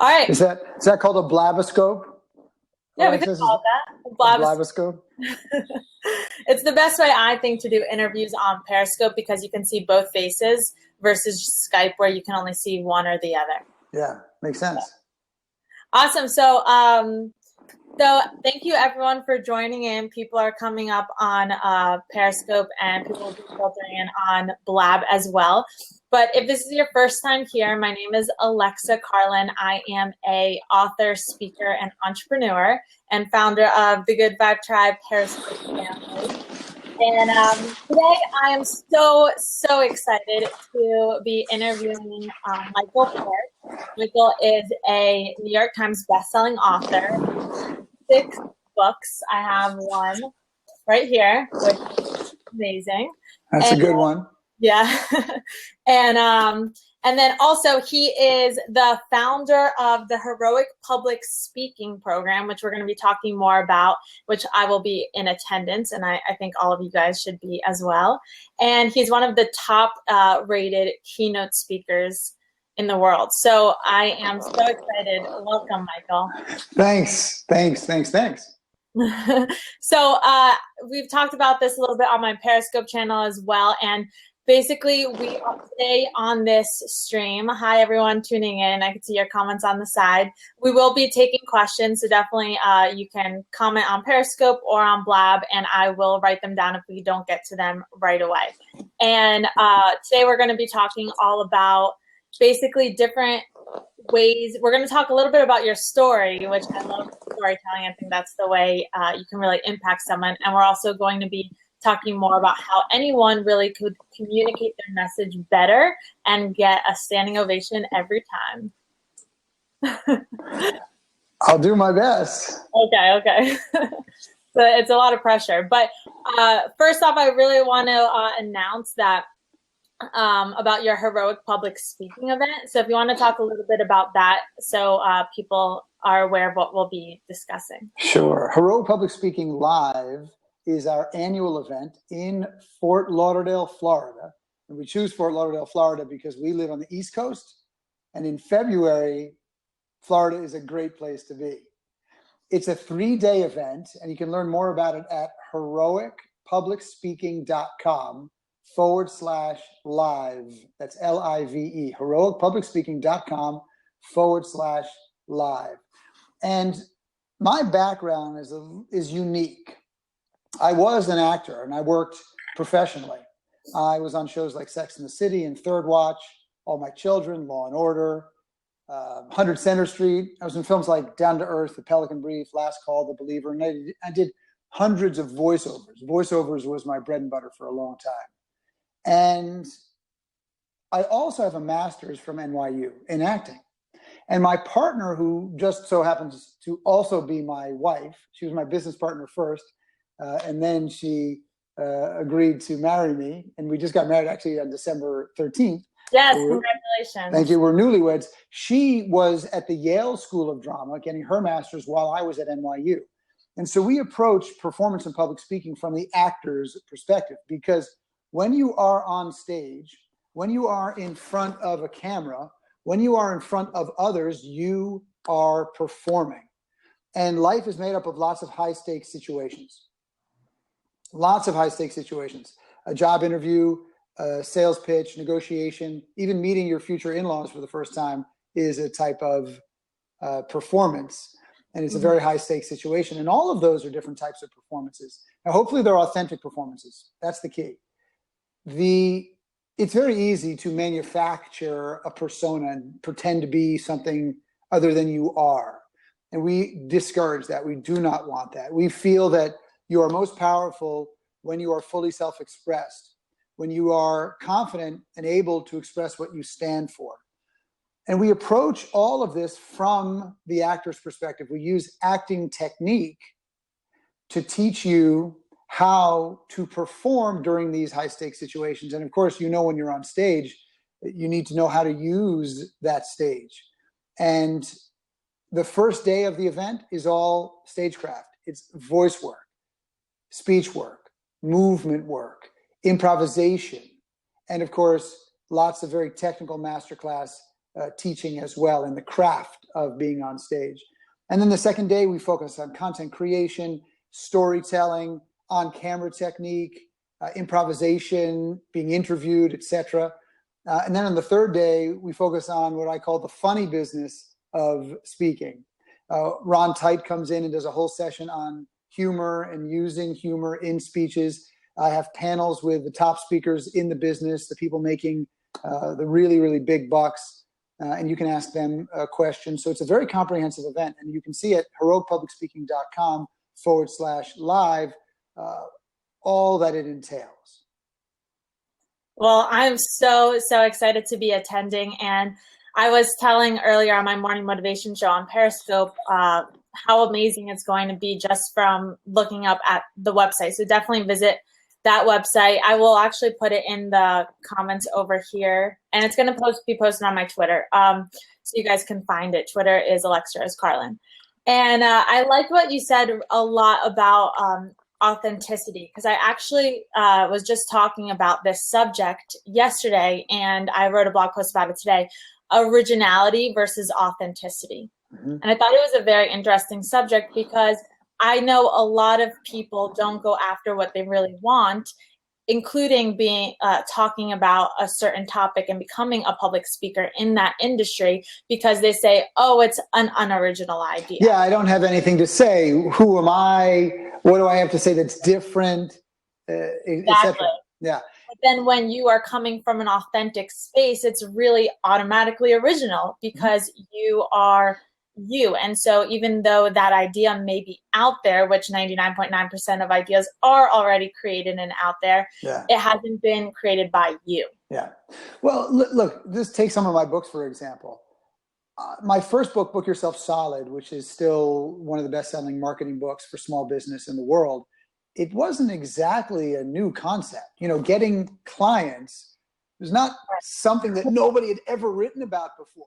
All right. Is that called a blaboscope? Yeah, we could call it that. A blaboscope. It's the best way, I think, to do interviews on Periscope because you can see both faces versus Skype where you can only see one or the other. Yeah, makes sense. Awesome. So thank you everyone for joining in. People are coming up on Periscope and people will be filtering in on Blab as well. But if this is your first time here, my name is Alexa Carlin. I am a author, speaker, and entrepreneur and founder of the Good Vibe Tribe Periscope family. And today I am so excited to be interviewing Michael Ford. Michael is a New York Times bestselling author. 6 books. I have one right here, which is amazing. That's a good one. Yeah. And then also he is the founder of the Heroic Public Speaking program, which we're going to be talking more about, which I will be in attendance. And I think all of you guys should be as well. And he's one of the top rated keynote speakers in the world. So I am so excited. Welcome, Michael. Thanks. So we've talked about this a little bit on my Periscope channel as well. And basically, we are today on this stream. Hi, everyone tuning in. I can see your comments on the side. We will be taking questions, so definitely you can comment on Periscope or on Blab, and I will write them down if we don't get to them right away. And today we're going to be talking all about basically different ways. We're going to talk a little bit about your story, which I love storytelling. I think that's the way you can really impact someone. And we're also going to be talking more about how anyone really could communicate their message better and get a standing ovation every time. I'll do my best. Okay. So it's a lot of pressure. But first off, I really want to announce that about your Heroic Public Speaking event. So if you want to talk a little bit about that so people are aware of what we'll be discussing. Sure. Heroic Public Speaking Live is our annual event in Fort Lauderdale, Florida. And we choose Fort Lauderdale, Florida because we live on the East Coast. And in February, Florida is a great place to be. It's a 3-day event, and you can learn more about it at heroicpublicspeaking.com/live. That's LIVE, heroicpublicspeaking.com/live. And my background is unique. I was an actor and I worked professionally. I was on shows like Sex and the City and Third Watch, All My Children, Law and Order, 100 Center Street. I was in films like Down to Earth, The Pelican Brief, Last Call, The Believer, and I did hundreds of voiceovers. Voiceovers was my bread and butter for a long time. And I also have a master's from NYU in acting. And my partner, who just so happens to also be my wife, she was my business partner first, and then she agreed to marry me. And we just got married actually on December 13th. Yes, so congratulations. Thank you. We're newlyweds. She was at the Yale School of Drama getting her master's while I was at NYU. And so we approached performance and public speaking from the actor's perspective, because when you are on stage, when you are in front of a camera, when you are in front of others, you are performing. And life is made up of lots of high-stakes situations. Lots of high-stakes situations. A job interview, a sales pitch, negotiation, even meeting your future in-laws for the first time is a type of performance. And it's a very high-stakes situation. And all of those are different types of performances. Now, hopefully they're authentic performances. That's the key. It's very easy to manufacture a persona and pretend to be something other than you are. And we discourage that. We do not want that. We feel that you are most powerful when you are fully self-expressed, when you are confident and able to express what you stand for. And we approach all of this from the actor's perspective. We use acting technique to teach you how to perform during these high-stakes situations. And of course, when you're on stage, you need to know how to use that stage. And the first day of the event is all stagecraft. It's voice work, speech work, movement work, improvisation, and of course, lots of very technical masterclass teaching as well in the craft of being on stage. And then the second day, we focus on content creation, storytelling, on-camera technique, improvisation, being interviewed, etc. And then on the third day, we focus on what I call the funny business of speaking. Ron Tite comes in and does a whole session on humor and using humor in speeches. I have panels with the top speakers in the business, the people making the really, really big bucks, and you can ask them questions. So it's a very comprehensive event, and you can see at heroicpublicspeaking.com/live all that it entails. Well, I'm so excited to be attending, and I was telling earlier on my morning motivation show on Periscope how amazing it's going to be just from looking up at the website. So definitely visit that website. I will actually put it in the comments over here, and it's going to be posted on my Twitter, so you guys can find it. Twitter is Alexa S. Carlin. And I like what you said a lot about authenticity, because I actually was just talking about this subject yesterday, and I wrote a blog post about it today. Originality versus authenticity. Mm-hmm. And I thought it was a very interesting subject because I know a lot of people don't go after what they really want, including being talking about a certain topic and becoming a public speaker in that industry, because they say, oh, it's an unoriginal idea. Yeah, I don't have anything to say. Who am I? What do I have to say that's different? Exactly. Yeah. But then when you are coming from an authentic space, it's really automatically original because you are you. And so even though that idea may be out there, which 99.9% of ideas are already created and out there, it hasn't been created by you. Yeah. Well, look, just take some of my books, for example. My first book, Book Yourself Solid, which is still one of the best-selling marketing books for small business in the world, it wasn't exactly a new concept. You know, getting clients was not something that nobody had ever written about before.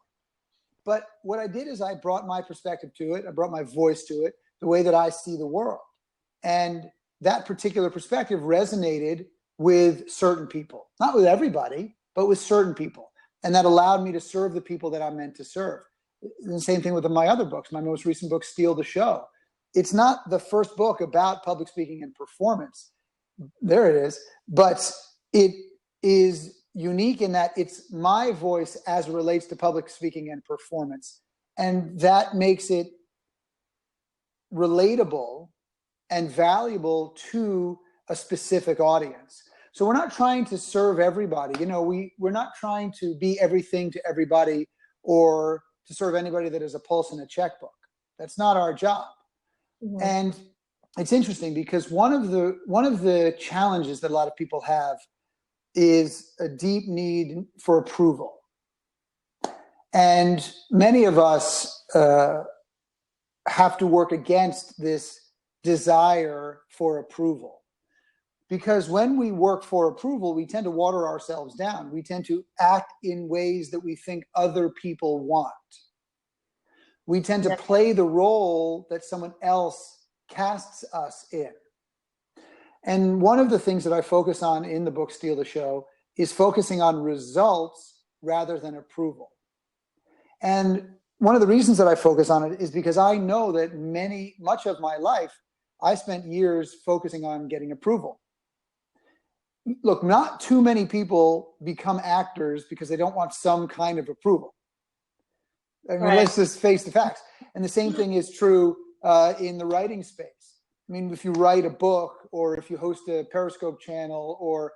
But what I did is I brought my perspective to it. I brought my voice to it, the way that I see the world. And that particular perspective resonated with certain people, not with everybody, but with certain people. And that allowed me to serve the people that I'm meant to serve. And the same thing with my other books. My most recent book, Steal the Show. It's not the first book about public speaking and performance. There it is. But it is unique in that it's my voice as it relates to public speaking and performance. And that makes it relatable and valuable to a specific audience. So we're not trying to serve everybody. You know, we're not trying to be everything to everybody or to serve anybody that has a pulse and a checkbook. That's not our job. Mm-hmm. And it's interesting because one of the challenges that a lot of people have is a deep need for approval. And many of us have to work against this desire for approval. Because when we work for approval, we tend to water ourselves down. We tend to act in ways that we think other people want. We tend to play the role that someone else casts us in. And one of the things that I focus on in the book Steal the Show is focusing on results rather than approval. And one of the reasons that I focus on it is because I know that much of my life, I spent years focusing on getting approval. Look, not too many people become actors because they don't want some kind of approval. I mean, let's just face the facts. And the same thing is true in the writing space. I mean, if you write a book or if you host a Periscope channel or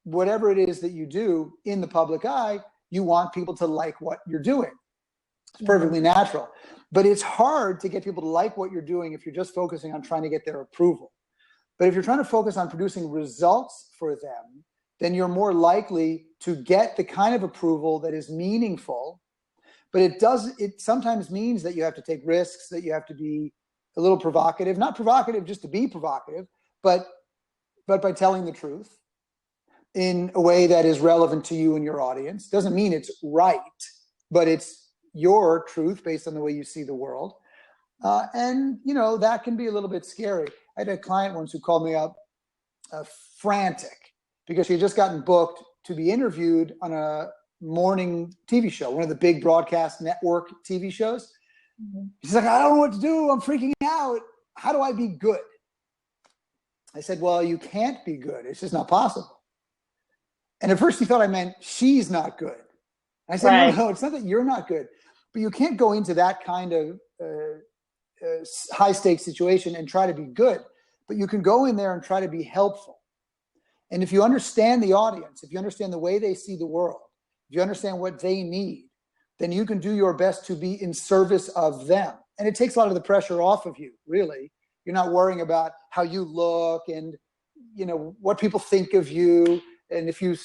whatever it is that you do in the public eye, you want people to like what you're doing. It's perfectly natural. But it's hard to get people to like what you're doing if you're just focusing on trying to get their approval. But if you're trying to focus on producing results for them, then you're more likely to get the kind of approval that is meaningful. But it sometimes means that you have to take risks, that you have to be a little provocative, not provocative just to be provocative, but by telling the truth in a way that is relevant to you and your audience. Doesn't mean it's right, but it's your truth based on the way you see the world. And, you know, that can be a little bit scary. I had a client once who called me up frantic because she had just gotten booked to be interviewed on a morning TV show, one of the big broadcast network TV shows. She's like, I don't know what to do. I'm freaking out. How do I be good? I said, well, you can't be good. It's just not possible. And at first he thought I meant she's not good. And I said, Right. no, it's not that you're not good, but you can't go into that kind of high stakes situation and try to be good, but you can go in there and try to be helpful. And if you understand the audience, if you understand the way they see the world, if you understand what they need, then you can do your best to be in service of them. And it takes a lot of the pressure off of you, really. You're not worrying about how you look and, you know, what people think of you. And if you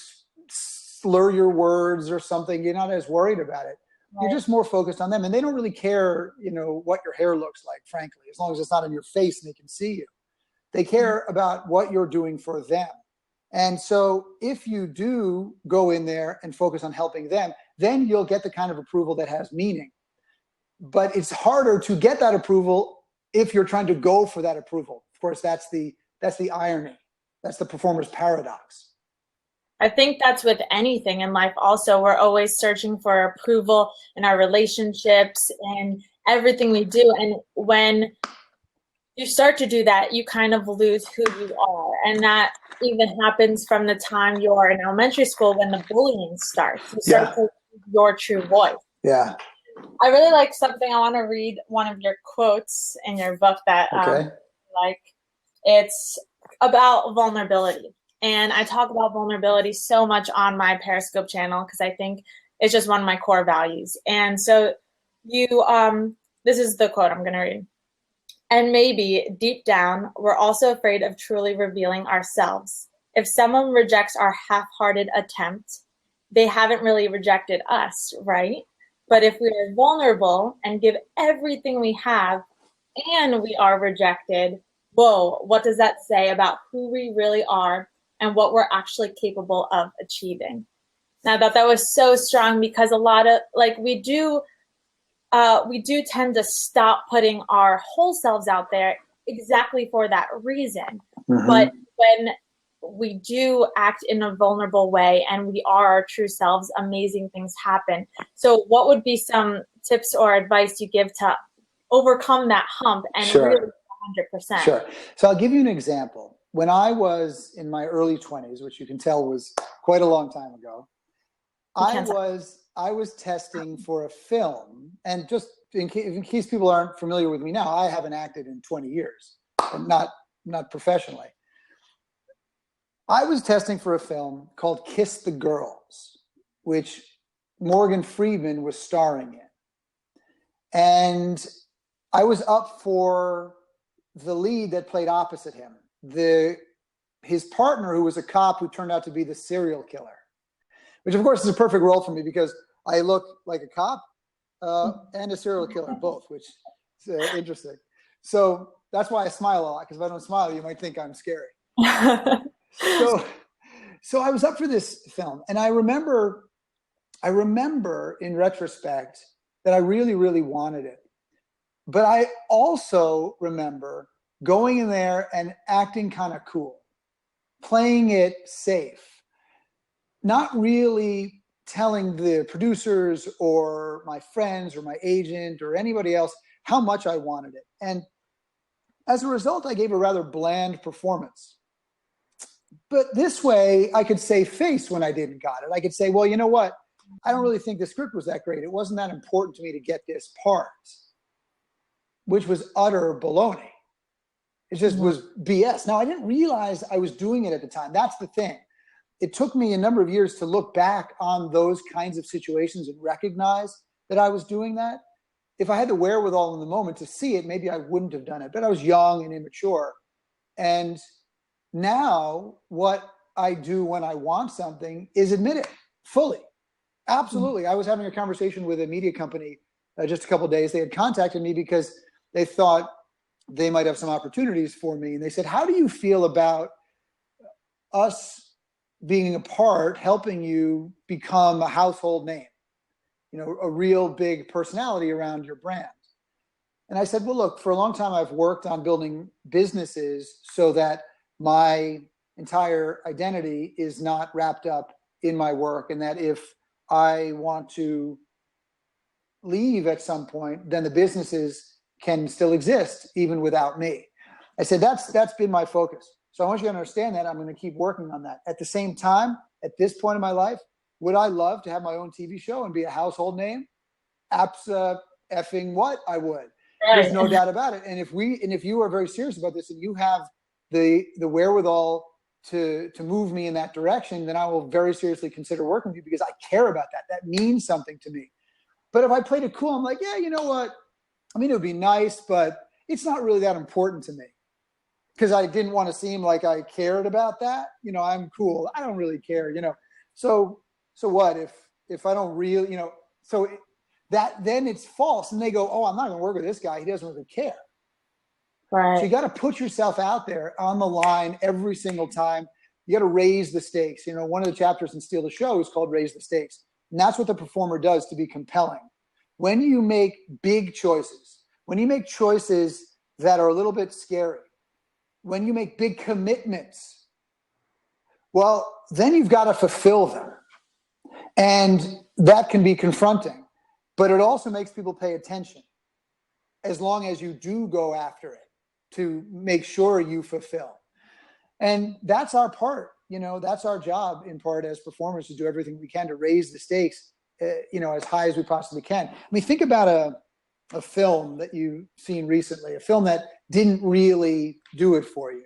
slur your words or something, you're not as worried about it. Right. You're just more focused on them. And they don't really care, you know, what your hair looks like, frankly, as long as it's not on your face and they can see you. They care about what you're doing for them. And so if you do go in there and focus on helping them, then you'll get the kind of approval that has meaning. But it's harder to get that approval if you're trying to go for that approval. Of course, that's the irony. That's the performer's paradox. I think that's with anything in life also. We're always searching for approval in our relationships and everything we do. And when you start to do that, you kind of lose who you are. And that even happens from the time you're in elementary school when the bullying starts. You start to lose your true voice. Yeah. I really like something. I want to read one of your quotes in your book that like. It's about vulnerability. And I talk about vulnerability so much on my Periscope channel because I think it's just one of my core values. And so you, this is the quote I'm going to read. And maybe deep down, we're also afraid of truly revealing ourselves. If someone rejects our half-hearted attempt, they haven't really rejected us, right? But if we are vulnerable and give everything we have and we are rejected, whoa, what does that say about who we really are and what we're actually capable of achieving? And I thought that was so strong because a lot of, like, we do tend to stop putting our whole selves out there exactly for that reason. Mm-hmm. But when we do act in a vulnerable way and we are our true selves, amazing things happen. So what would be some tips or advice you give to overcome that hump and really 100%? Sure. So I'll give you an example. When I was in my early 20s, which you can tell was quite a long time ago, I was testing for a film, and just in case people aren't familiar with me now, I haven't acted in 20 years, and not professionally. I was testing for a film called Kiss the Girls, which Morgan Freeman was starring in. And I was up for the lead that played opposite him, his partner, who was a cop who turned out to be the serial killer, which of course is a perfect role for me because I look like a cop and a serial killer, both, which is interesting. So that's why I smile a lot, because if I don't smile, you might think I'm scary. So I was up for this film, and I remember in retrospect that I really, really wanted it. But I also remember going in there and acting kind of cool, playing it safe, not really telling the producers or my friends or my agent or anybody else how much I wanted it. And as a result, I gave a rather bland performance. But this way, I could save face when I didn't got it. I could say, well, you know what? I don't really think the script was that great. It wasn't that important to me to get this part, which was utter baloney. It just was BS. Now, I didn't realize I was doing it at the time. That's the thing. It took me a number of years to look back on those kinds of situations and recognize that I was doing that. If I had the wherewithal in the moment to see it, maybe I wouldn't have done it. But I was young and immature. And now what I do when I want something is admit it fully. Absolutely. I was having a conversation with a media company just a couple of days. They had contacted me because they thought they might have some opportunities for me. And they said, how do you feel about us being a part, helping you become a household name, you know, a real big personality around your brand? And I said, well, look, for a long time, I've worked on building businesses so that my entire identity is not wrapped up in my work, and that if I want to leave at some point, then the businesses can still exist even without me. I said, that's been my focus. So I want you to understand that I'm going to keep working on that. At the same time, at this point in my life, would I love to have my own TV show and be a household name? Effing what? I would. There's no doubt about it. And if you are very serious about this and you have the wherewithal to move me in that direction, then I will very seriously consider working with you, because I care about that. That means something to me. But if I played it cool, I'm like, yeah, you know what? I mean, it would be nice, but it's not really that important to me, because I didn't want to seem like I cared about that. You know, I'm cool. I don't really care, you know. So what if I don't really, you know, so that then it's false. And they go, oh, I'm not going to work with this guy. He doesn't really care. Right. So you got to put yourself out there on the line every single time. You got to raise the stakes. You know, one of the chapters in Steal the Show is called Raise the Stakes. And that's what the performer does to be compelling. When you make big choices, when you make choices that are a little bit scary, when you make big commitments, well, then you've got to fulfill them. And that can be confronting, but it also makes people pay attention, as long as you do go after it to make sure you fulfill. And that's our part, you know, that's our job in part as performers, to do everything we can to raise the stakes, you know, as high as we possibly can. I mean, think about a film that you've seen recently, a film that didn't really do it for you.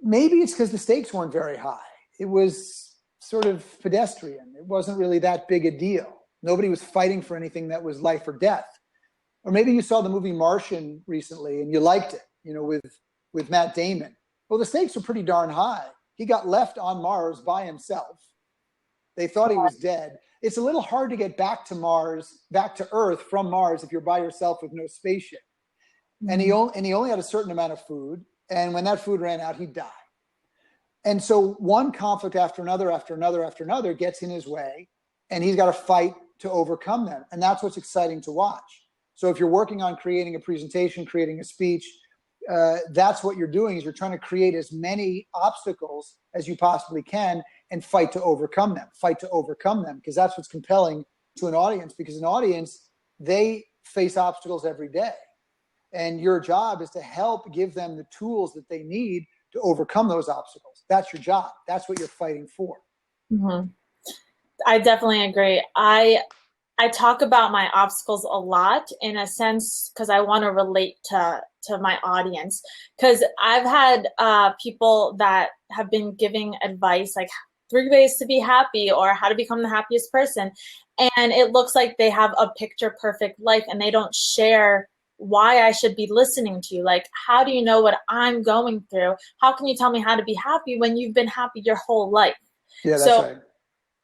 Maybe it's because the stakes weren't very high. It was sort of pedestrian. It wasn't really that big a deal. Nobody was fighting for anything that was life or death. Or maybe you saw the movie Martian recently and you liked it, you know, with Matt Damon. Well, the stakes were pretty darn high. He got left on Mars by himself. They thought he was dead. It's a little hard to get back to Mars, back to Earth from Mars, if you're by yourself with no spaceship. And he only had a certain amount of food. And when that food ran out, he'd die. And so one conflict after another, after another, after another gets in his way, and he's got to fight to overcome them. And that's what's exciting to watch. So if you're working on creating a presentation, creating a speech, that's what you're doing, is you're trying to create as many obstacles as you possibly can and fight to overcome them, because that's what's compelling to an audience, because an audience, they face obstacles every day. And your job is to help give them the tools that they need to overcome those obstacles. That's your job. That's what you're fighting for. Mm-hmm. I definitely agree. I talk about my obstacles a lot, in a sense, because I want to relate to my audience. Because I've had people that have been giving advice, like 3 ways to be happy, or how to become the happiest person. And it looks like they have a picture perfect life, and they don't share why I should be listening to you. Like, how do you know what I'm going through? How can you tell me how to be happy when you've been happy your whole life? Yeah, that's right.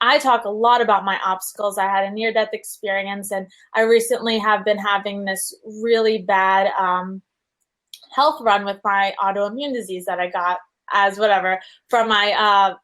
I talk a lot about my obstacles. I had a near-death experience, and I recently have been having this really bad health run with my autoimmune disease that I got as whatever from my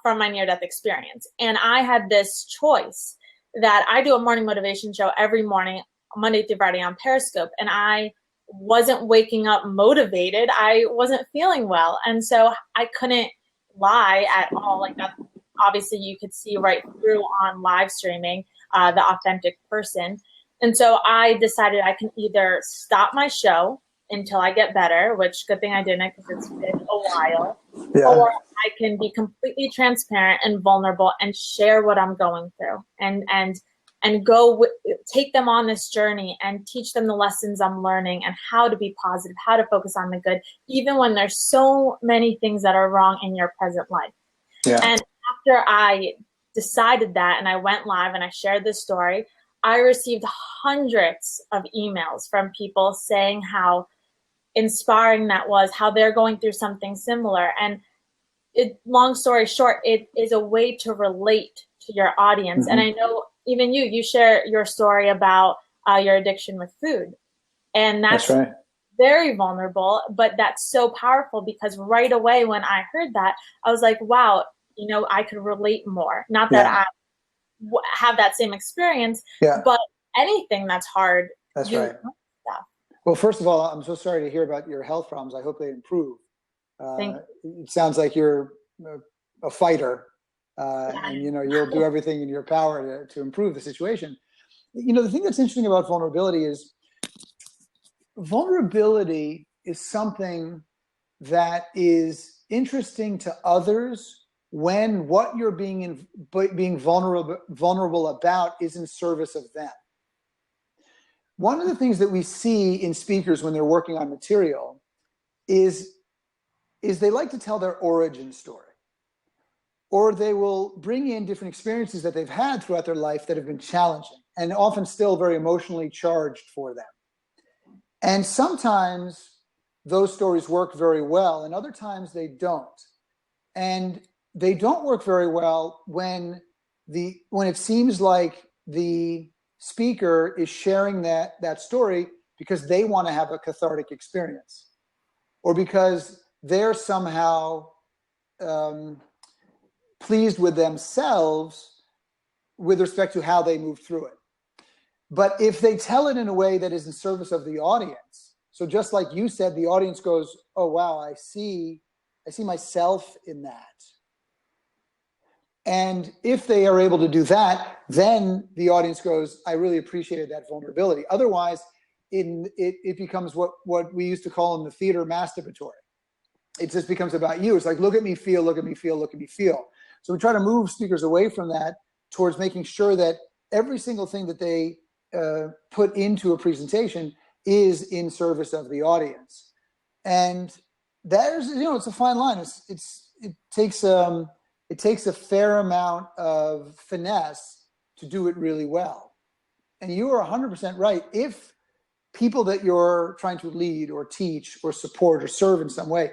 near-death experience. And I had this choice that I do a morning motivation show every morning, Monday through Friday on Periscope, and I wasn't waking up motivated. I wasn't feeling well, and so I couldn't lie at all. Like that, obviously, you could see right through on live streaming the authentic person. And so I decided I can either stop my show until I get better, which good thing I didn't, because it's been a while, or I can be completely transparent and vulnerable and share what I'm going through, and go take them on this journey and teach them the lessons I'm learning and how to be positive, how to focus on the good, even when there's so many things that are wrong in your present life. Yeah. And after I decided that and I went live and I shared this story, I received hundreds of emails from people saying how inspiring that was, how they're going through something similar. And long story short, it is a way to relate to your audience. Mm-hmm. And I know even you share your story about your addiction with food. And that's right. Very vulnerable, but that's so powerful, because right away when I heard that, I was like, wow, you know, I could relate more. Not that I have that same experience, but anything that's hard. That's right. Well, first of all, I'm so sorry to hear about your health problems. I hope they improve. It sounds like you're a fighter, and you know, you'll do everything in your power to improve the situation. the thing that's interesting about vulnerability is something that is interesting to others when what you're being vulnerable about is in service of them. One of the things that we see in speakers when they're working on material is they like to tell their origin story, or they will bring in different experiences that they've had throughout their life that have been challenging and often still very emotionally charged for them. And sometimes those stories work very well, and other times they don't. And they don't work very well when it seems like the speaker is sharing that story because they want to have a cathartic experience, or because they're somehow pleased with themselves with respect to how they moved through it. But if they tell it in a way that is in service of the audience, so just like you said, the audience goes, oh, wow, I see myself in that. And if they are able to do that, then the audience goes, I really appreciated that vulnerability. Otherwise, it becomes what we used to call in the theater masturbatory. It just becomes about you. It's like, look at me feel, look at me feel, look at me feel. So we try to move speakers away from that towards making sure that every single thing that they put into a presentation is in service of the audience. And there's, it's a fine line. It takes a fair amount of finesse to do it really well. And you are 100% right. If people that you're trying to lead or teach or support or serve in some way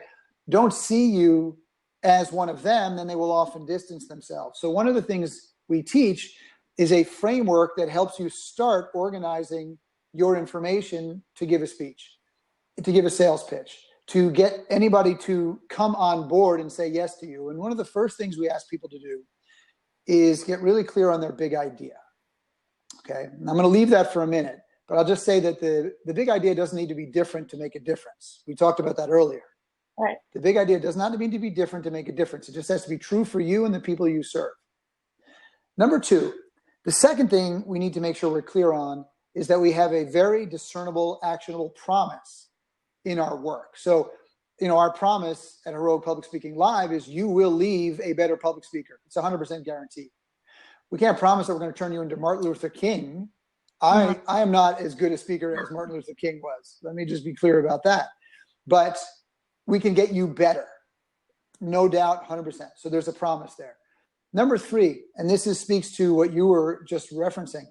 don't see you as one of them, then they will often distance themselves. So one of the things we teach is a framework that helps you start organizing your information to give a speech, to give a sales pitch, to get anybody to come on board and say yes to you. And one of the first things we ask people to do is get really clear on their big idea. Okay, and I'm going to leave that for a minute, but I'll just say that the big idea doesn't need to be different to make a difference. We talked about that earlier. All right. The big idea does not need to be different to make a difference. It just has to be true for you and the people you serve. Number two, the second thing we need to make sure we're clear on is that we have a very discernible, actionable promise in our work. So, our promise at Heroic Public Speaking Live is you will leave a better public speaker. It's 100% guaranteed. We can't promise that we're going to turn you into Martin Luther King. I am not as good a speaker as Martin Luther King was. Let me just be clear about that. But we can get you better. No doubt, 100%. So there's a promise there. Number three, and this speaks to what you were just referencing,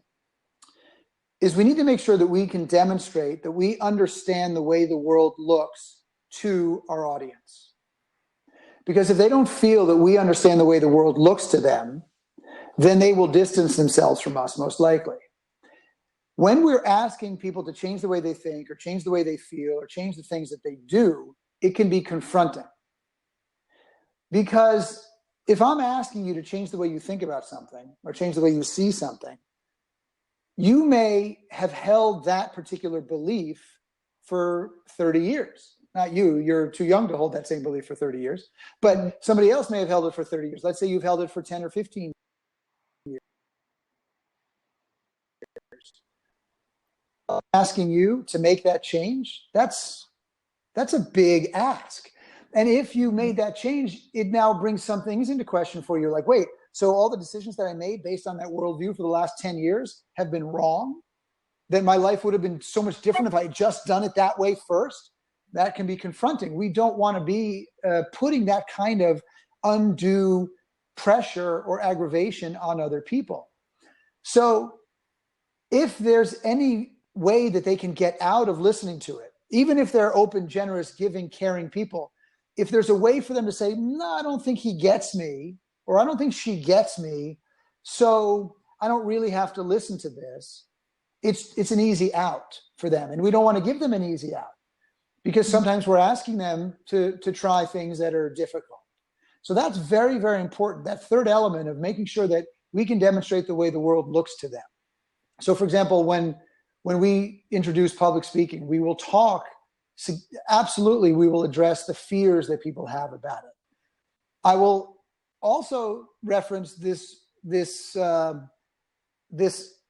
is we need to make sure that we can demonstrate that we understand the way the world looks to our audience. Because if they don't feel that we understand the way the world looks to them, then they will distance themselves from us, most likely. When we're asking people to change the way they think or change the way they feel or change the things that they do, it can be confronting. Because if I'm asking you to change the way you think about something or change the way you see something, you may have held that particular belief for 30 years. Not you, you're too young to hold that same belief for 30 years, but somebody else may have held it for 30 years. Let's say you've held it for 10 or 15 years. Asking you to make that change, that's a big ask. And if you made that change, it now brings some things into question for you. Like, wait, so all the decisions that I made based on that worldview for the last 10 years have been wrong? Then my life would have been so much different if I had just done it that way first? That can be confronting. We don't want to be putting that kind of undue pressure or aggravation on other people. So if there's any way that they can get out of listening to it, even if they're open, generous, giving, caring people, if there's a way for them to say, no, I don't think he gets me, or I don't think she gets me, so I don't really have to listen to this, it's an easy out for them. And we don't want to give them an easy out because sometimes we're asking them to try things that are difficult. So that's very, very important. That third element of making sure that we can demonstrate the way the world looks to them. So for example, when we introduce public speaking, we will talk, absolutely, we will address the fears that people have about it. I will also reference this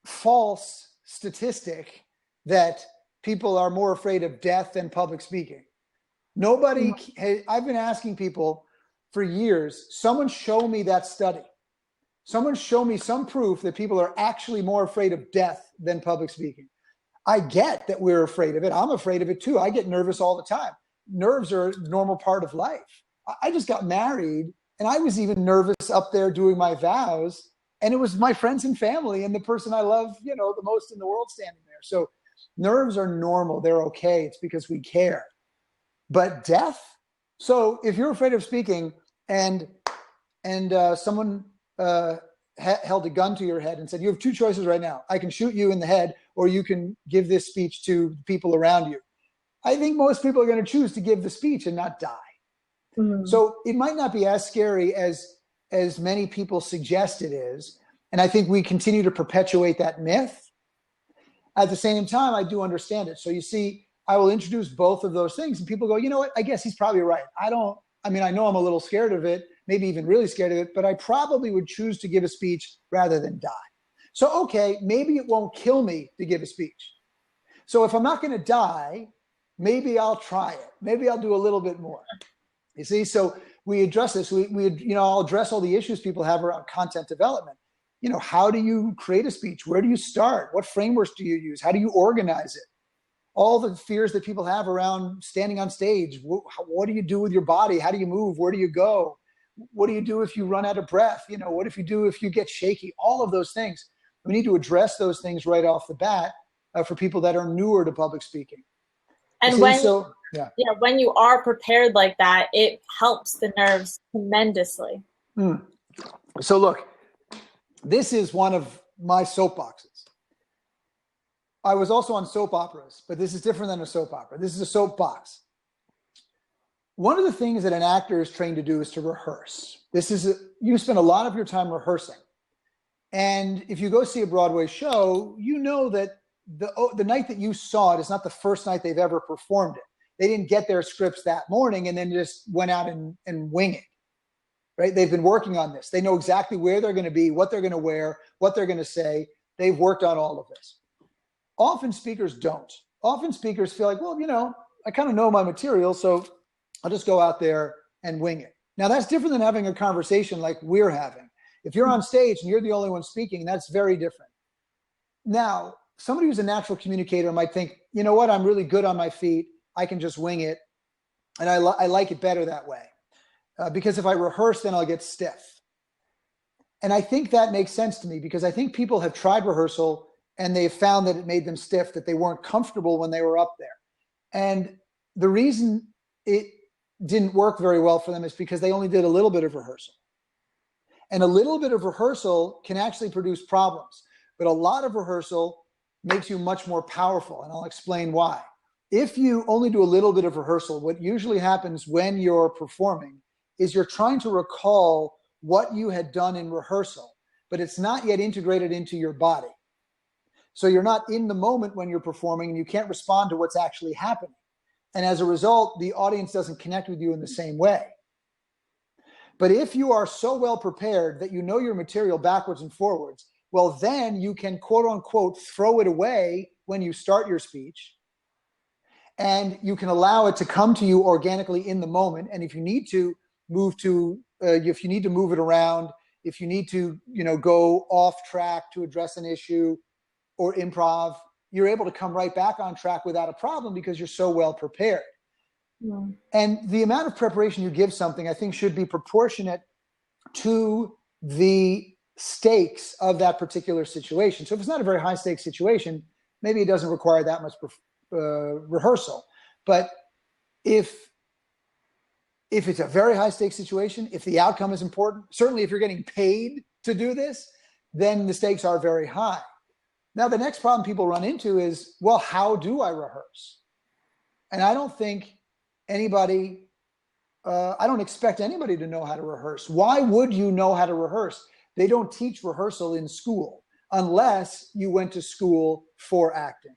false statistic that people are more afraid of death than public speaking. Nobody, I've been asking people for years, someone show me that study. Someone show me some proof that people are actually more afraid of death than public speaking. I get that we're afraid of it. I'm afraid of it too. I get nervous all the time. Nerves are a normal part of life. I just got married and I was even nervous up there doing my vows. And it was my friends and family and the person I love, the most in the world standing there. So nerves are normal. They're okay. It's because we care. But death? So if you're afraid of speaking and someone held a gun to your head and said, you have two choices right now. I can shoot you in the head or you can give this speech to people around you. I think most people are going to choose to give the speech and not die. Mm-hmm. So it might not be as scary as many people suggest it is. And I think we continue to perpetuate that myth. At the same time, I do understand it. So you see, I will introduce both of those things and people go, you know what, I guess he's probably right. I know I'm a little scared of it, maybe even really scared of it, but I probably would choose to give a speech rather than die. So, okay, maybe it won't kill me to give a speech. So if I'm not going to die, maybe I'll try it. Maybe I'll do a little bit more. You see, so we address this. I'll address all the issues people have around content development. How do you create a speech? Where do you start? What frameworks do you use? How do you organize it? All the fears that people have around standing on stage. What do you do with your body? How do you move? Where do you go? What do you do if you run out of breath? What if you get shaky? All of those things. We need to address those things right off the bat for people that are newer to public speaking. And when you are prepared like that, it helps the nerves tremendously. So look, this is one of my soapboxes. I was also on soap operas, but this is different than a soap opera. This is a soapbox. One of the things that an actor is trained to do is to rehearse. You spend a lot of your time rehearsing. And if you go see a Broadway show, you know that the night that you saw it is not the first night they've ever performed it. They didn't get their scripts that morning and then just went out and wing it, right? They've been working on this. They know exactly where they're going to be, what they're going to wear, what they're going to say. They've worked on all of this. Often speakers don't. Often speakers feel like, well, I kind of know my material, so I'll just go out there and wing it. Now, that's different than having a conversation like we're having. If you're on stage and you're the only one speaking, that's very different. Now, somebody who's a natural communicator might think, you know what, I'm really good on my feet. I can just wing it. And I like it better that way. Because if I rehearse, then I'll get stiff. And I think that makes sense to me because I think people have tried rehearsal and they've found that it made them stiff, that they weren't comfortable when they were up there. And the reason it didn't work very well for them is because they only did a little bit of rehearsal. And a little bit of rehearsal can actually produce problems. But a lot of rehearsal makes you much more powerful. And I'll explain why. If you only do a little bit of rehearsal, what usually happens when you're performing is you're trying to recall what you had done in rehearsal, but it's not yet integrated into your body. So you're not in the moment when you're performing and you can't respond to what's actually happening. And as a result, the audience doesn't connect with you in the same way. But if you are so well prepared that you know your material backwards and forwards, well, then you can quote unquote throw it away when you start your speech. And you can allow it to come to you organically in the moment. And if you need to move it around, if you need to, go off track to address an issue or improv, you're able to come right back on track without a problem because you're so well prepared. Yeah. And the amount of preparation you give something, I think, should be proportionate to the stakes of that particular situation. So if it's not a very high stakes situation, maybe it doesn't require that much rehearsal. But if it's a very high stakes situation, if the outcome is important, certainly if you're getting paid to do this, then the stakes are very high. Now, the next problem people run into is, well, how do I rehearse? And I don't think I don't expect anybody to know how to rehearse. Why would you know how to rehearse? They don't teach rehearsal in school unless you went to school for acting.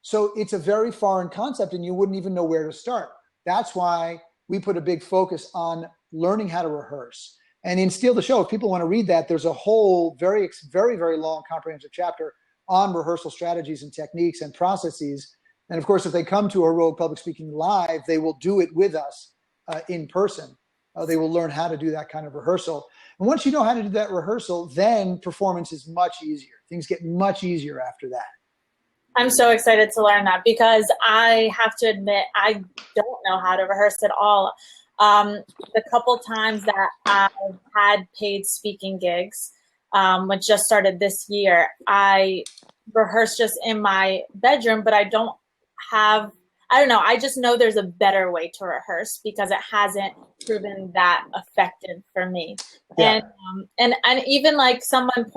So it's a very foreign concept and you wouldn't even know where to start. That's why we put a big focus on learning how to rehearse. And in Steal the Show, if people want to read that, there's a whole very, very, very long comprehensive chapter on rehearsal strategies and techniques and processes. And of course, if they come to Heroic Public Speaking Live, they will do it with us in person. They will learn how to do that kind of rehearsal. And once you know how to do that rehearsal, then performance is much easier. Things get much easier after that. I'm so excited to learn that, because I have to admit, I don't know how to rehearse at all. The couple times that I've had paid speaking gigs, which just started this year, I rehearse just in my bedroom, but I don't know. I just know there's a better way to rehearse because it hasn't proven that effective for me. Yeah. And even like someone,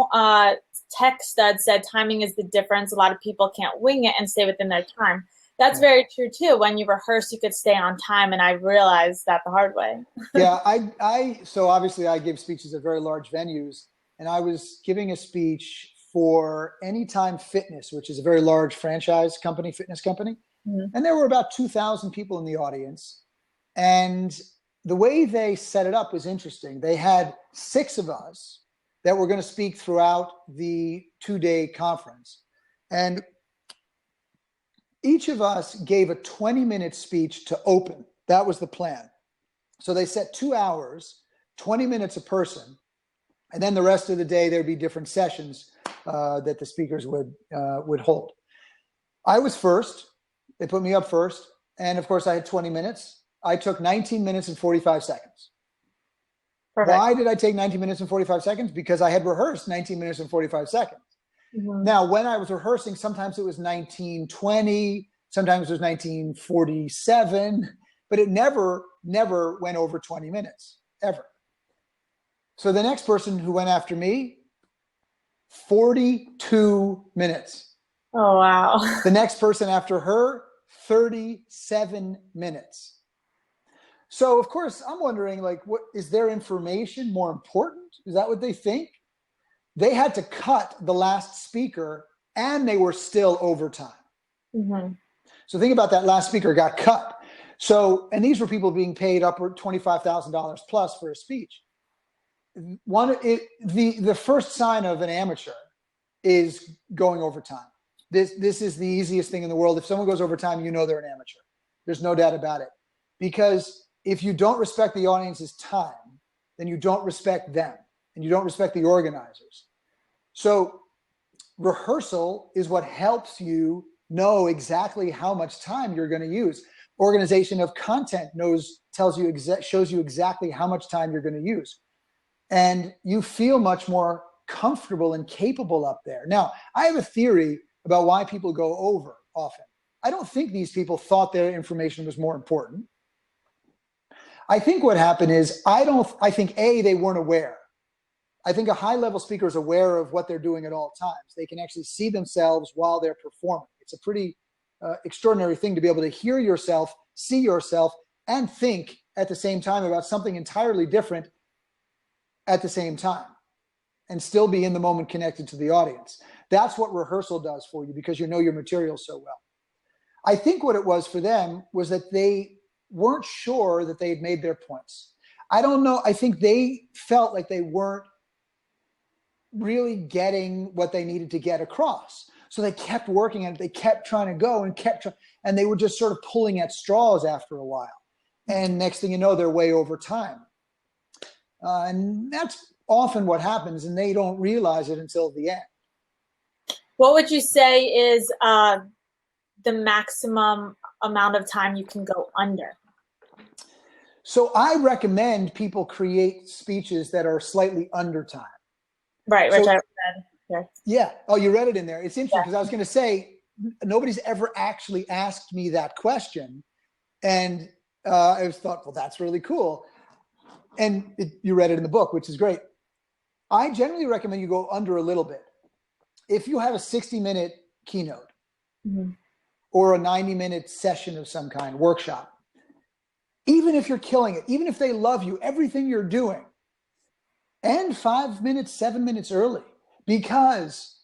Tech Stud said, timing is the difference. A lot of people can't wing it and stay within their time. That's very true too. When you rehearse, you could stay on time, and I realized that the hard way. Yeah, so obviously I give speeches at very large venues, and I was giving a speech for Anytime Fitness, which is a very large franchise company, fitness company. Mm-hmm. And there were about 2,000 people in the audience. And the way they set it up was interesting. They had 6 of us that were going to speak throughout the 2-day conference. And each of us gave a 20-minute speech to open. That was the plan. So they set 2 hours, 20 minutes a person. And then the rest of the day, there'd be different sessions that the speakers would hold. I was first. They put me up first. And of course, I had 20 minutes. I took 19 minutes and 45 seconds. Perfect. Why did I take 19 minutes and 45 seconds? Because I had rehearsed 19 minutes and 45 seconds. Mm-hmm. Now, when I was rehearsing, sometimes it was 1920, sometimes it was 1947, but it never went over 20 minutes, ever. So the next person who went after me, 42 minutes. Oh, wow. The next person after her, 37 minutes. So, of course, I'm wondering, like, what is their information more important? Is that what they think? They had to cut the last speaker, and they were still overtime. Mm-hmm. So think about that last speaker got cut. So, and these were people being paid upward $25,000 plus for a speech. The first sign of an amateur is going overtime. This is the easiest thing in the world. If someone goes overtime, you know they're an amateur. There's no doubt about it. Because if you don't respect the audience's time, then you don't respect them, and you don't respect the organizers. So rehearsal is what helps you know exactly how much time you're going to use. Organization of content shows you exactly how much time you're going to use. And you feel much more comfortable and capable up there. Now, I have a theory about why people go over often. I don't think these people thought their information was more important. I think what happened is, I think they weren't aware. I think a high-level speaker is aware of what they're doing at all times. They can actually see themselves while they're performing. It's a pretty extraordinary thing to be able to hear yourself, see yourself, and think at the same time about something entirely different at the same time, and still be in the moment connected to the audience. That's what rehearsal does for you, because you know your material so well. I think what it was for them was that they weren't sure that they had made their points. I don't know. I think they felt like they weren't really getting what they needed to get across. So they kept working at it. They kept trying to go and they were just sort of pulling at straws after a while. And next thing you know, they're way over time. And that's often what happens, and they don't realize it until the end. What would you say is the maximum amount of time you can go under? So I recommend people create speeches that are slightly under time. Right, which I read here. Yeah. Oh, you read it in there. It's interesting because I was going to say, nobody's ever actually asked me that question. And I was thought, well, that's really cool. And you read it in the book, which is great. I generally recommend you go under a little bit. If you have a 60-minute keynote or a 90-minute session of some kind, workshop, even if you're killing it, even if they love you, everything you're doing, end 5 minutes, 7 minutes early, because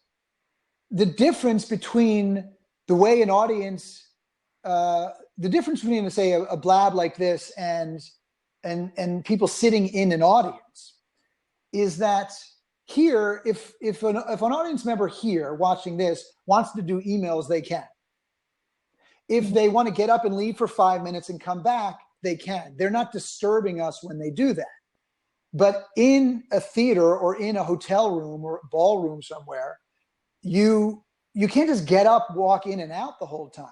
the difference between the way an audience, the difference between, say, a blab like this and people sitting in an audience is that Here, if an audience member here watching this wants to do emails, they can. If they want to get up and leave for 5 minutes and come back, they can. They're not disturbing us when they do that. But in a theater or in a hotel room or a ballroom somewhere, you can't just get up, walk in and out the whole time.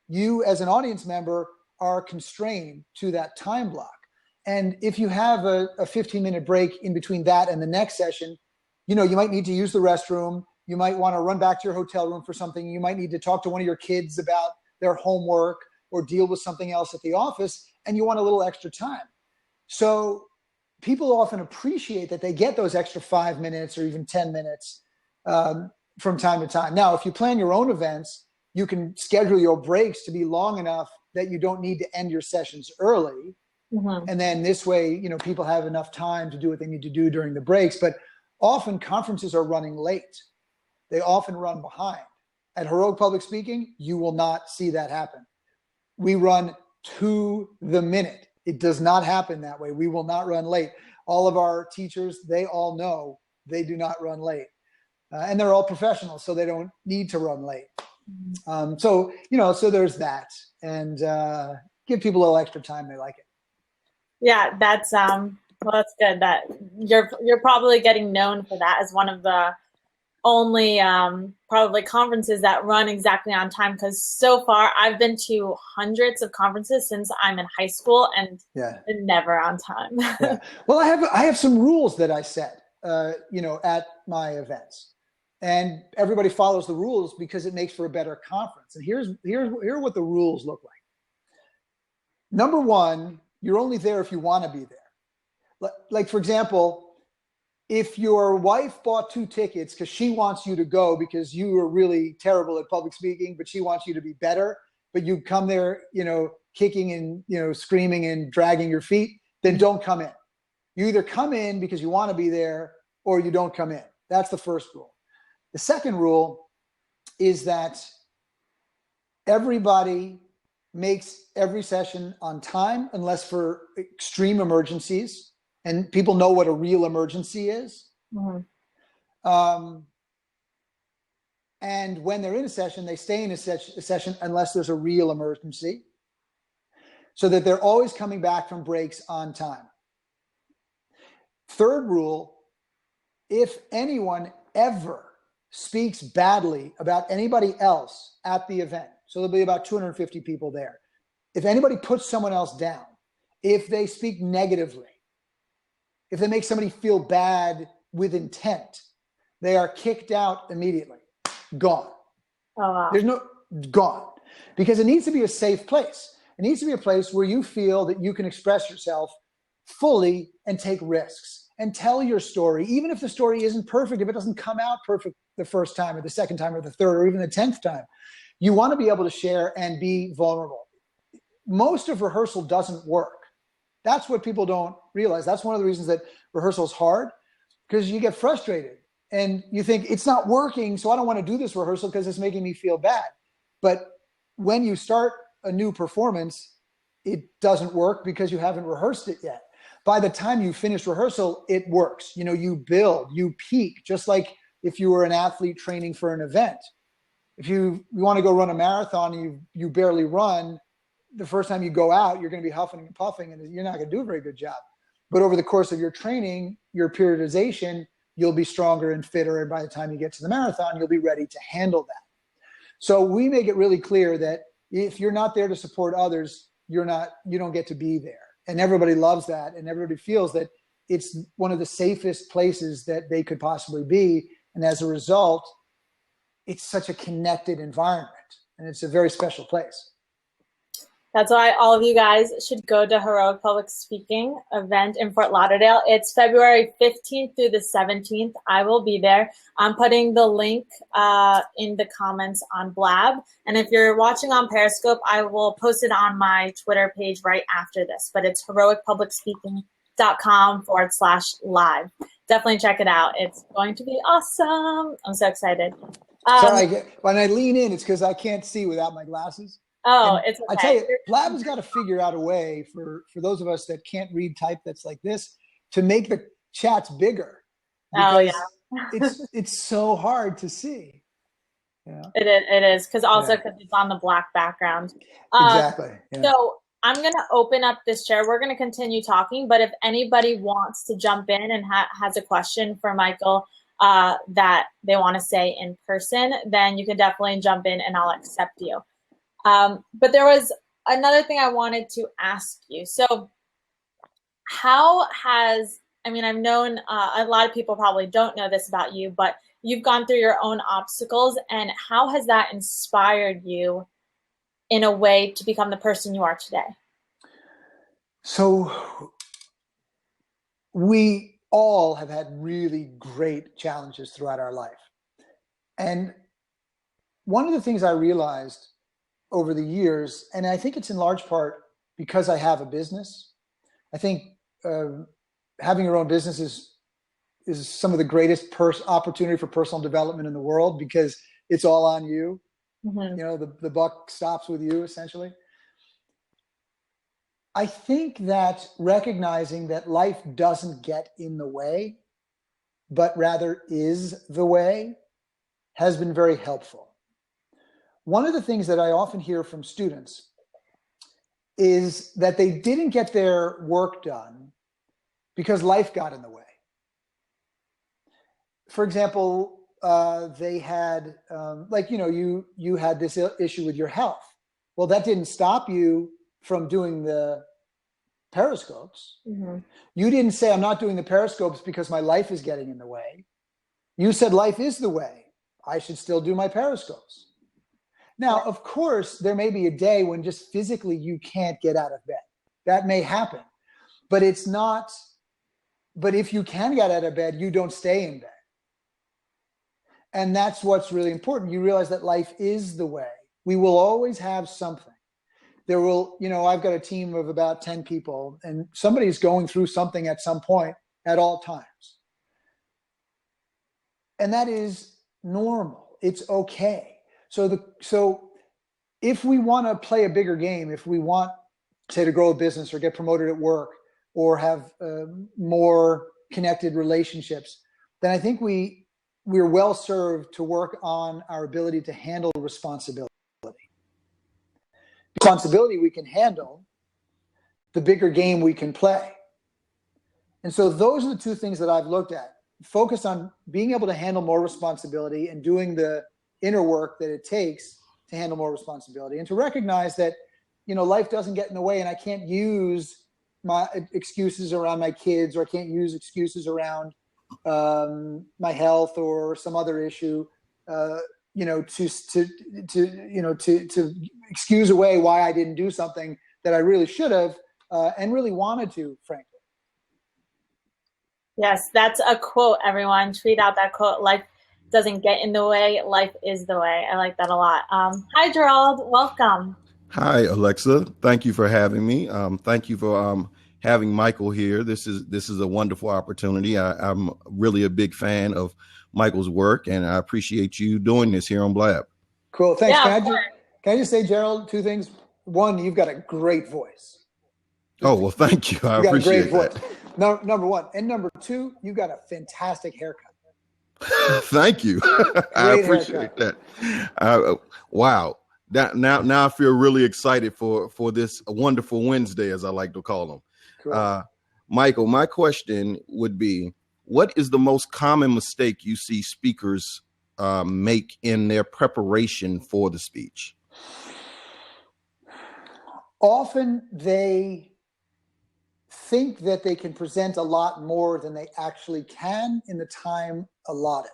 You, as an audience member, are constrained to that time block. And if you have a 15-minute break in between that and the next session, you might need to use the restroom. You might want to run back to your hotel room for something. You might need to talk to one of your kids about their homework or deal with something else at the office, and you want a little extra time. So people often appreciate that they get those extra 5 minutes or even 10 minutes from time to time. Now, if you plan your own events, you can schedule your breaks to be long enough that you don't need to end your sessions early. Mm-hmm. And then this way, people have enough time to do what they need to do during the breaks. But often conferences are running late. They often run behind. At Heroic Public Speaking, you will not see that happen. We run to the minute. It does not happen that way. We will not run late. All of our teachers, they all know they do not run late. And they're all professionals, so they don't need to run late. So there's that. And give people a little extra time. They like it. Yeah, that's that's good. That you're probably getting known for that as one of the only probably conferences that run exactly on time, because so far I've been to hundreds of conferences since I'm in high school, and they're never on time. Yeah. Well, I have some rules that I set at my events, and everybody follows the rules because it makes for a better conference. And here are what the rules look like. Number one, you're only there if you want to be there. Like, for example, if your wife bought 2 tickets because she wants you to go because you are really terrible at public speaking, but she wants you to be better, but you come there, kicking and, screaming and dragging your feet, then don't come in. You either come in because you want to be there or you don't come in. That's the first rule. The second rule is that everybody makes every session on time unless for extreme emergencies. And people know what a real emergency is. Mm-hmm. And when they're in a session, they stay in a session unless there's a real emergency, so that they're always coming back from breaks on time. Third rule, if anyone ever speaks badly about anybody else at the event, so there'll be about 250 people there. If anybody puts someone else down, if they speak negatively, if they make somebody feel bad with intent, they are kicked out immediately. Gone. Oh, wow. There's no gone. Because it needs to be a safe place. It needs to be a place where you feel that you can express yourself fully and take risks and tell your story, even if the story isn't perfect, if it doesn't come out perfect the first time or the second time or the third or even the 10th time. You want to be able to share and be vulnerable. Most of rehearsal doesn't work. That's what people don't realize. That's one of the reasons that rehearsal is hard, because you get frustrated and you think it's not working, so I don't want to do this rehearsal because it's making me feel bad. But when you start a new performance, it doesn't work because you haven't rehearsed it yet. By the time you finish rehearsal, it works. You build, you peak, just like if you were an athlete training for an event. If you want to go run a marathon and you barely run, the first time you go out, you're going to be huffing and puffing and you're not going to do a very good job. But over the course of your training, your periodization, you'll be stronger and fitter. And by the time you get to the marathon, you'll be ready to handle that. So we make it really clear that if you're not there to support others, you don't get to be there. And everybody loves that. And everybody feels that it's one of the safest places that they could possibly be. And as a result, it's such a connected environment and it's a very special place. That's why all of you guys should go to Heroic Public Speaking event in Fort Lauderdale. It's February 15th through the 17th. I will be there. I'm putting the link in the comments on Blab. And if you're watching on Periscope, I will post it on my Twitter page right after this. But it's heroicpublicspeaking.com/live. Definitely check it out. It's going to be awesome. I'm so excited. Sorry, when I lean in, it's because I can't see without my glasses. Oh, it's okay. I tell you, Blab's got to figure out a way for those of us that can't read type that's like this to make the chats bigger. Oh yeah. because it's so hard to see. Yeah. It is because also Yeah. because it's on the black background. Exactly. Yeah. So I'm going to open up this chair. We're going to continue talking, but if anybody wants to jump in and has a question for Michael that they want to say in person, then you can definitely jump in and I'll accept you. But there was another thing I wanted to ask you. So how has, I mean, I've known a lot of people probably don't know this about you, but you've gone through your own obstacles, and how has that inspired you in a way to become the person you are today? So we all have had really great challenges throughout our life. And one of the things I realized over the years, and I think it's in large part because I have a business, I think having your own business is some of the greatest opportunity for personal development in the world, because it's all on you. Mm-hmm. You know, the buck stops with you, essentially. I think that recognizing that life doesn't get in the way, but rather is the way, has been very helpful. One of the things that I often hear from students is that they didn't get their work done because life got in the way. For example, they had, you had this issue with your health. Well, that didn't stop you from doing the periscopes. Mm-hmm. You didn't say, I'm not doing the periscopes because my life is getting in the way. You said, life is the way. I should still do my periscopes. Now, of course, there may be a day when just physically you can't get out of bed. That may happen. But it's not, but if you can get out of bed, you don't stay in bed. And that's what's really important. You realize that life is the way. We will always have something. There will, I've got a team of about 10 people, and somebody's going through something at some point at all times. And that is normal. It's okay. So if we want to play a bigger game, if we want, say, to grow a business or get promoted at work or have more connected relationships, then I think we're well served to work on our ability to handle responsibility. Responsibility we can handle, the bigger game we can play. And so those are the two things that I've looked at. Focus on being able to handle more responsibility and doing the inner work that it takes to handle more responsibility, and to recognize that, life doesn't get in the way, and I can't use my excuses around my kids, or I can't use excuses around my health or some other issue, to excuse away why I didn't do something that I really should have and really wanted to, frankly. Yes, that's a quote, everyone. Tweet out that quote. Life doesn't get in the way. Life is the way. I like that a lot. Hi, Gerald. Welcome. Hi, Alexa. Thank you for having me. Thank you for having Michael here. This is a wonderful opportunity. I'm really a big fan of Michael's work, and I appreciate you doing this here on Blab. Cool. Thanks. Yeah, Can I just say, Gerald, two things? One, you've got a great voice. Oh, well, thank you. I appreciate that. Number one. And number two, you've got a fantastic haircut. Thank you. I appreciate that. Wow. Now I feel really excited for this wonderful Wednesday, as I like to call them. Cool. Michael, my question would be, what is the most common mistake you see speakers make in their preparation for the speech? Often they think that they can present a lot more than they actually can in the time allotted.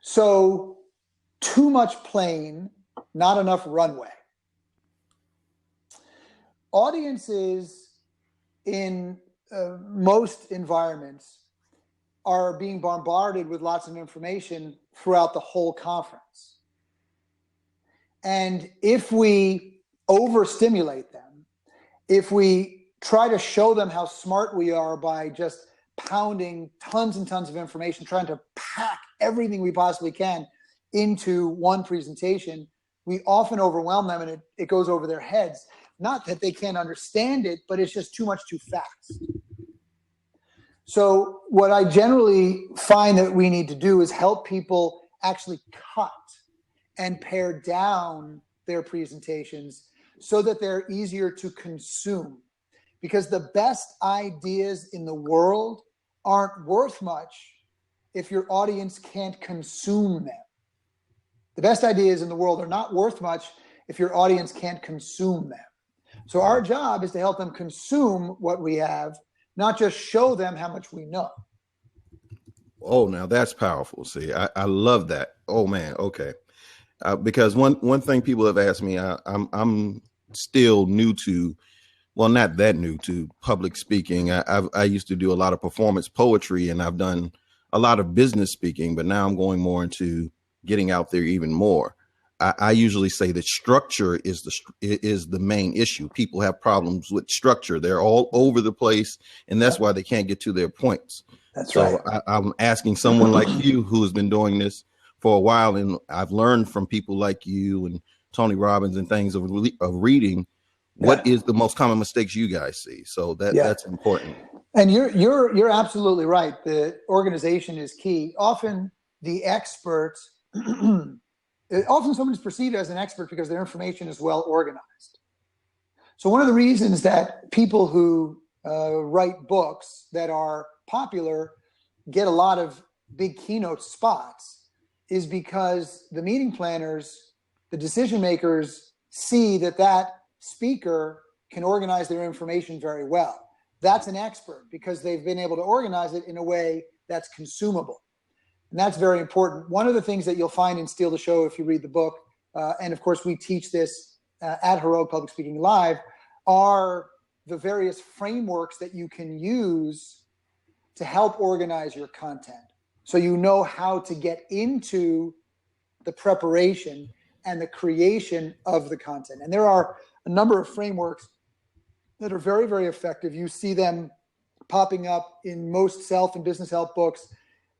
So too much plane, not enough runway. Audiences in most environments are being bombarded with lots of information throughout the whole conference. And if we overstimulate them, if we try to show them how smart we are by just pounding tons and tons of information, trying to pack everything we possibly can into one presentation, we often overwhelm them, and it goes over their heads. Not that they can't understand it, but it's just too much too fast. So what I generally find that we need to do is help people actually cut and pare down their presentations so that they're easier to consume. Because the best ideas in the world aren't worth much if your audience can't consume them. The best ideas in the world are not worth much if your audience can't consume them. So our job is to help them consume what we have, not just show them how much we know. Oh, now that's powerful. See, I love that. Oh man, okay. Because one thing people have asked me, I'm still new to, well, not that new to public speaking. I used to do a lot of performance poetry, and I've done a lot of business speaking, but now I'm going more into getting out there even more. I usually say that structure is the main issue. People have problems with structure. They're all over the place, and that's why they can't get to their points. That's right. So I'm asking someone like you who has been doing this for a while, and I've learned from people like you and Tony Robbins and things of reading. What is the most common mistakes you guys see? So that's important. And you're absolutely right. The organization is key. Often the expert, often someone is perceived as an expert because their information is well organized. So one of the reasons that people who write books that are popular get a lot of big keynote spots is because the meeting planners, the decision makers see that speaker can organize their information very well. That's an expert because they've been able to organize it in a way that's consumable. And that's very important. One of the things that you'll find in Steal the Show, if you read the book, and of course we teach this at Heroic Public Speaking Live, are the various frameworks that you can use to help organize your content. So you know how to get into the preparation and the creation of the content. And there are a number of frameworks that are very, very effective. You see them popping up in most self and business help books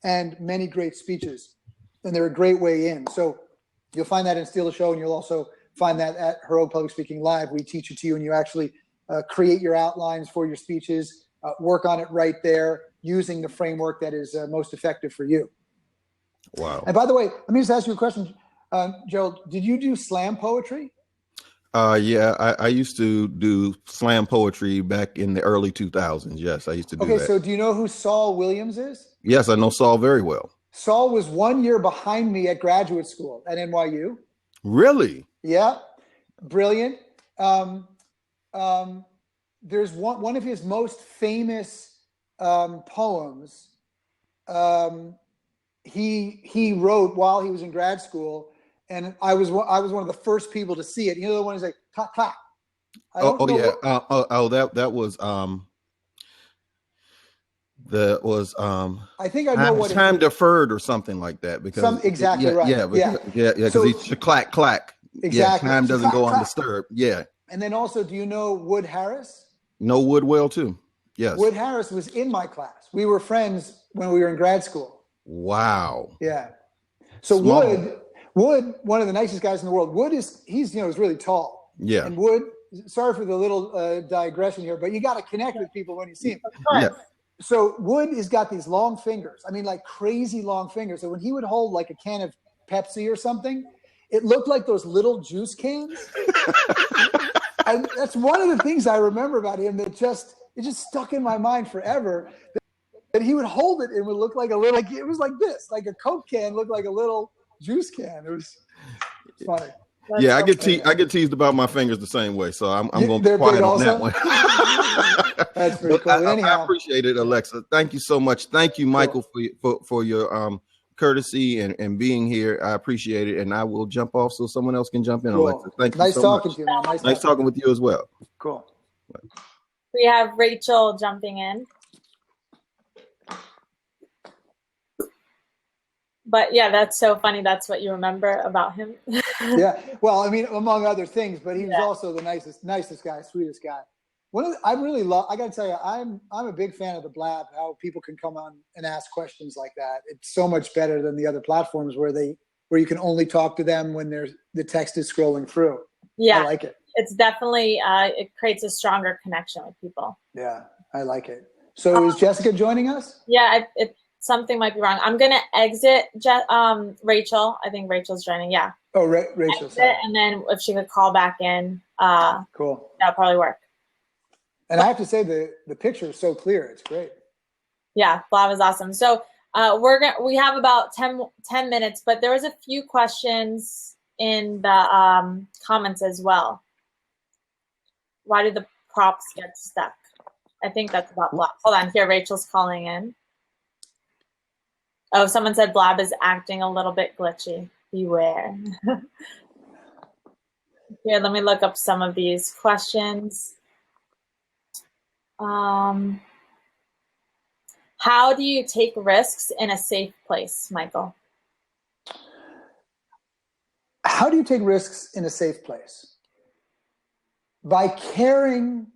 and many great speeches. And they're a great way in. So you'll find that in Steal the Show, and you'll also find that at Heroic Public Speaking Live. We teach it to you, and you actually create your outlines for your speeches, work on it right there using the framework that is most effective for you. Wow. And by the way, let me just ask you a question. Gerald, did you do slam poetry? Yeah, I used to do slam poetry back in the early 2000s. Yes, I used to do that. Okay, so do you know who Saul Williams is? Yes, I know Saul very well. Saul was 1 year behind me at graduate school at NYU. Really? Yeah, brilliant. There's one of his most famous poems. He wrote while he was in grad school, and I was one of the first people to see it. You know, the one who's like clap clap. I think I know what time deferred or something like that, because exactly right. Yeah, because he should clack clack. Exactly. Yeah, time doesn't clack, go clack. undisturbed. Yeah. And then also, do you know Wood Harris? Know Wood well too. Yes. Wood Harris was in my class. We were friends when we were in grad school. Wow. Yeah. So Wood, one of the nicest guys in the world. Wood is really tall. Yeah. And Wood, sorry for the little digression here, but you got to connect with people when you see him. Yeah. So Wood has got these long fingers. I mean, like crazy long fingers. So when he would hold like a can of Pepsi or something, it looked like those little juice cans. And that's one of the things I remember about him that it just stuck in my mind forever. That he would hold it and it would look like a little, it was like this, like a Coke can looked like a little juice can. It was funny. Yeah, I get teased about my fingers the same way, so I'm going to be quiet on that one. That's pretty cool. I appreciate it, Alexa. Thank you so much. Thank you, Michael, for your courtesy and being here. I appreciate it, and I will jump off so someone else can jump in. Cool. Alexa, thank you. Nice so talking much. to you, man. Nice talking with you as well. Cool. We have Rachel jumping in. But yeah, that's so funny. That's what you remember about him. Yeah. Well, I mean, among other things, but he was also the nicest guy, sweetest guy. I got to tell you, I'm a big fan of the Blab, how people can come on and ask questions like that. It's so much better than the other platforms where you can only talk to them when the text is scrolling through. Yeah. I like it. It's definitely, it creates a stronger connection with people. Yeah, I like it. So is Jessica joining us? Yeah, something might be wrong. I'm going to exit Rachel. I think Rachel's joining. Yeah. Oh, Rachel. Exit, and then if she could call back in, cool. That'll probably work. And I have to say the picture is so clear. It's great. Yeah, Blab is awesome. So we have about 10 minutes, but there was a few questions in the comments as well. Why did the props get stuck? I think that's about Blab. Hold on, here Rachel's calling in. Oh, someone said Blab is acting a little bit glitchy. Beware. Here, let me look up some of these questions. How do you take risks in a safe place, Michael? How do you take risks in a safe place? By caring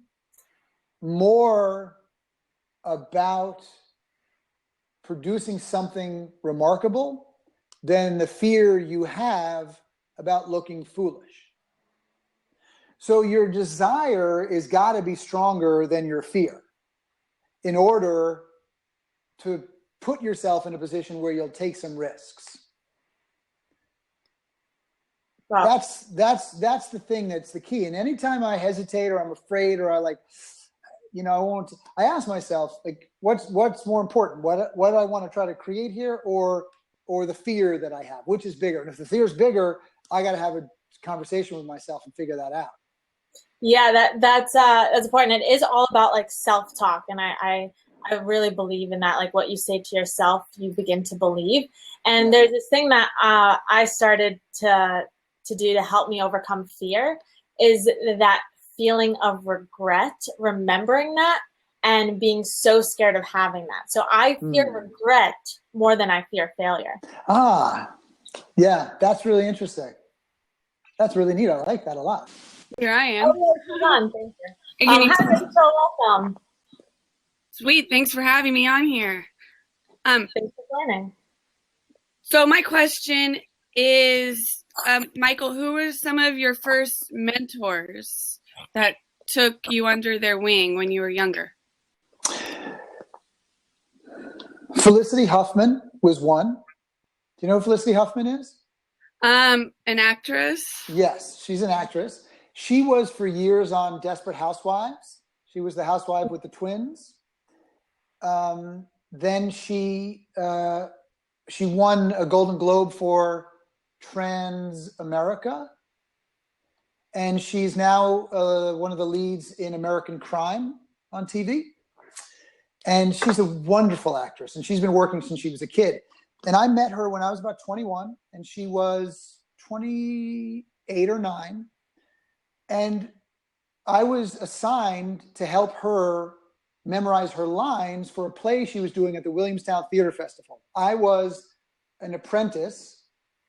more about producing something remarkable than the fear you have about looking foolish. So your desire is got to be stronger than your fear in order to put yourself in a position where you'll take some risks. Wow. That's the thing that's the key. And anytime I hesitate or I'm afraid or I I ask myself, like, what's more important? What do I want to try to create here or the fear that I have? Which is bigger? And if the fear is bigger, I got to have a conversation with myself and figure that out. Yeah, that's important. It is all about like self-talk. And I really believe in that. Like what you say to yourself, you begin to believe. And there's this thing that I started to do to help me overcome fear is that feeling of regret, remembering that and being so scared of having that. So I fear regret more than I fear failure. Yeah, that's really interesting. That's really neat. I like that a lot. Here I am. Oh, hold on. Thank you. Hi, Rachel. Welcome. Sweet. Thanks for having me on here. Thanks for joining. So my question is, Michael, who were some of your first mentors that took you under their wing when you were younger? Felicity Huffman was one. Do you know who Felicity Huffman is? An actress. Yes, she's an actress. She was for years on Desperate Housewives. She was the housewife with the twins. Then she won a Golden Globe for Trans America. And she's now one of the leads in American Crime on TV. And she's a wonderful actress. And she's been working since she was a kid. And I met her when I was about 21, and she was 28 or 9. And I was assigned to help her memorize her lines for a play she was doing at the Williamstown Theater Festival. I was an apprentice,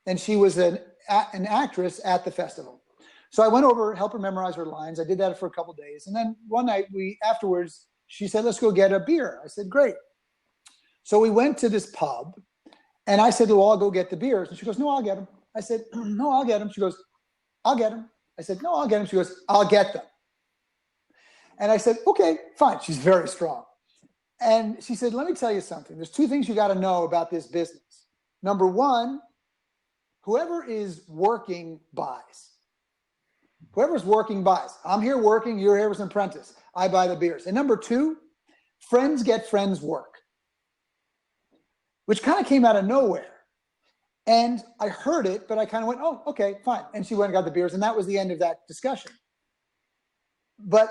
and she was an actress at the festival. So I went over, helped her memorize her lines. I did that for a couple of days. And then one night afterwards, she said, let's go get a beer. I said, great. So we went to this pub, and I said, well, I'll go get the beers. And she goes, no, I'll get them. I said, no, I'll get them. She goes, I'll get them. I said, no, I'll get them. She goes, I'll get them. And I said, okay, fine. She's very strong. And she said, let me tell you something. There's 2 things you got to know about this business. Number 1, whoever is working buys. Whoever's working buys. I'm here working, you're here as an apprentice. I buy the beers. And number 2, friends get friends work, which kind of came out of nowhere. And I heard it, but I kind of went, oh, okay, fine. And she went and got the beers, and that was the end of that discussion. But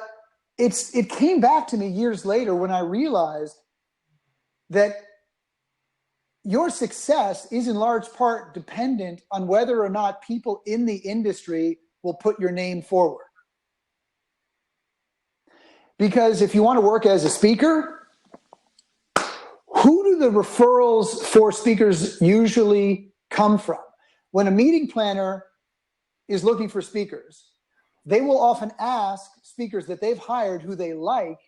it came back to me years later when I realized that your success is in large part dependent on whether or not people in the industry will put your name forward. Because if you want to work as a speaker, who do the referrals for speakers usually come from? When a meeting planner is looking for speakers, they will often ask speakers that they've hired who they like,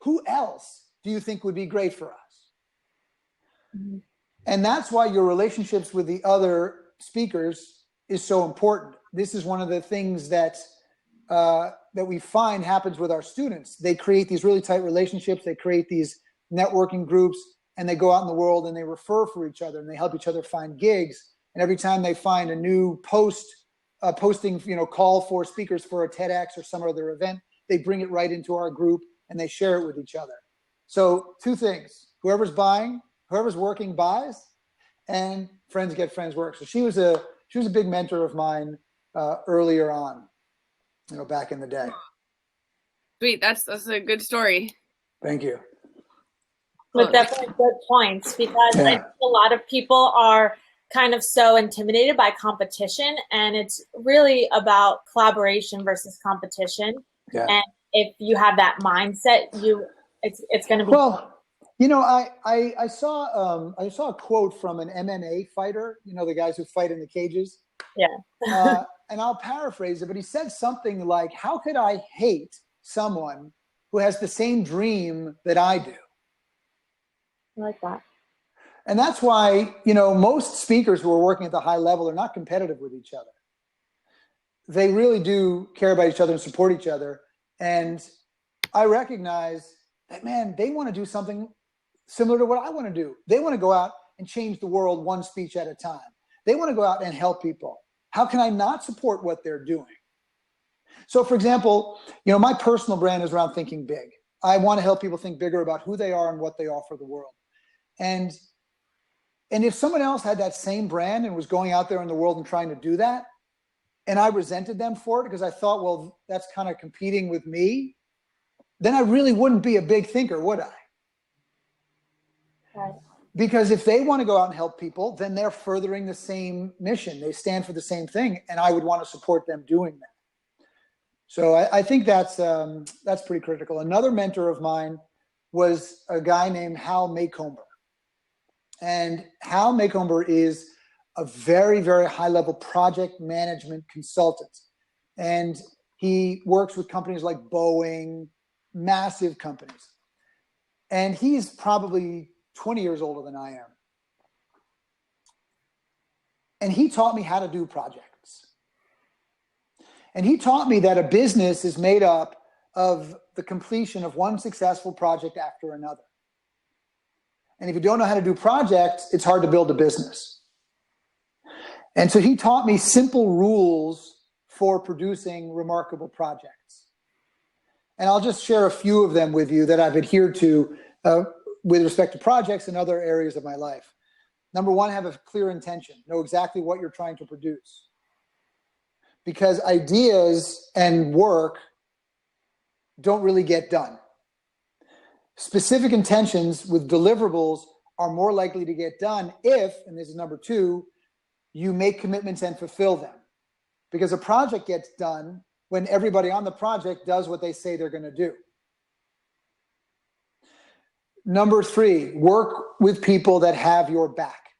who else do you think would be great for us? Mm-hmm. And that's why your relationships with the other speakers is so important. This is one of the things that we find happens with our students. They create these really tight relationships. They create these networking groups, and they go out in the world and they refer for each other and they help each other find gigs. And every time they find a new posting, call for speakers for a TEDx or some other event, they bring it right into our group and they share it with each other. So 2 things: whoever's working buys, and friends get friends work. So she was a big mentor of mine earlier on, back in the day. Sweet, that's a good story. Thank you. But definitely good points, because I think a lot of people are kind of so intimidated by competition, and it's really about collaboration versus competition. Yeah. And if you have that mindset, it's going to be. Well, I saw a quote from an MMA fighter, the guys who fight in the cages. Yeah. And I'll paraphrase it, but he said something like, "How could I hate someone who has the same dream that I do?" I like that. And that's why, most speakers who are working at the high level are not competitive with each other. They really do care about each other and support each other. And I recognize that, man, they want to do something similar to what I want to do. They want to go out and change the world one speech at a time. They want to go out and help people. How can I not support what they're doing? So, for example, my personal brand is around thinking big. I want to help people think bigger about who they are and what they offer the world. And if someone else had that same brand and was going out there in the world and trying to do that, and I resented them for it because I thought, well, that's kind of competing with me, then I really wouldn't be a big thinker, would I? Right. Because if they want to go out and help people, then they're furthering the same mission. They stand for the same thing, and I would want to support them doing that. So I think that's pretty critical. Another mentor of mine was a guy named Hal Maycomber. And Hal Maycomber is a very, very high-level project management consultant. And he works with companies like Boeing, massive companies. And he's probably 20 years older than I am. And he taught me how to do projects. And he taught me that a business is made up of the completion of one successful project after another. And if you don't know how to do projects, it's hard to build a business. And so he taught me simple rules for producing remarkable projects. And I'll just share a few of them with you that I've adhered to with respect to projects and other areas of my life. Number 1, have a clear intention. Know exactly what you're trying to produce. Because ideas and work don't really get done. Specific intentions with deliverables are more likely to get done if, and this is number 2, you make commitments and fulfill them. Because a project gets done when everybody on the project does what they say they're going to do. Number 3, work with people that have your back.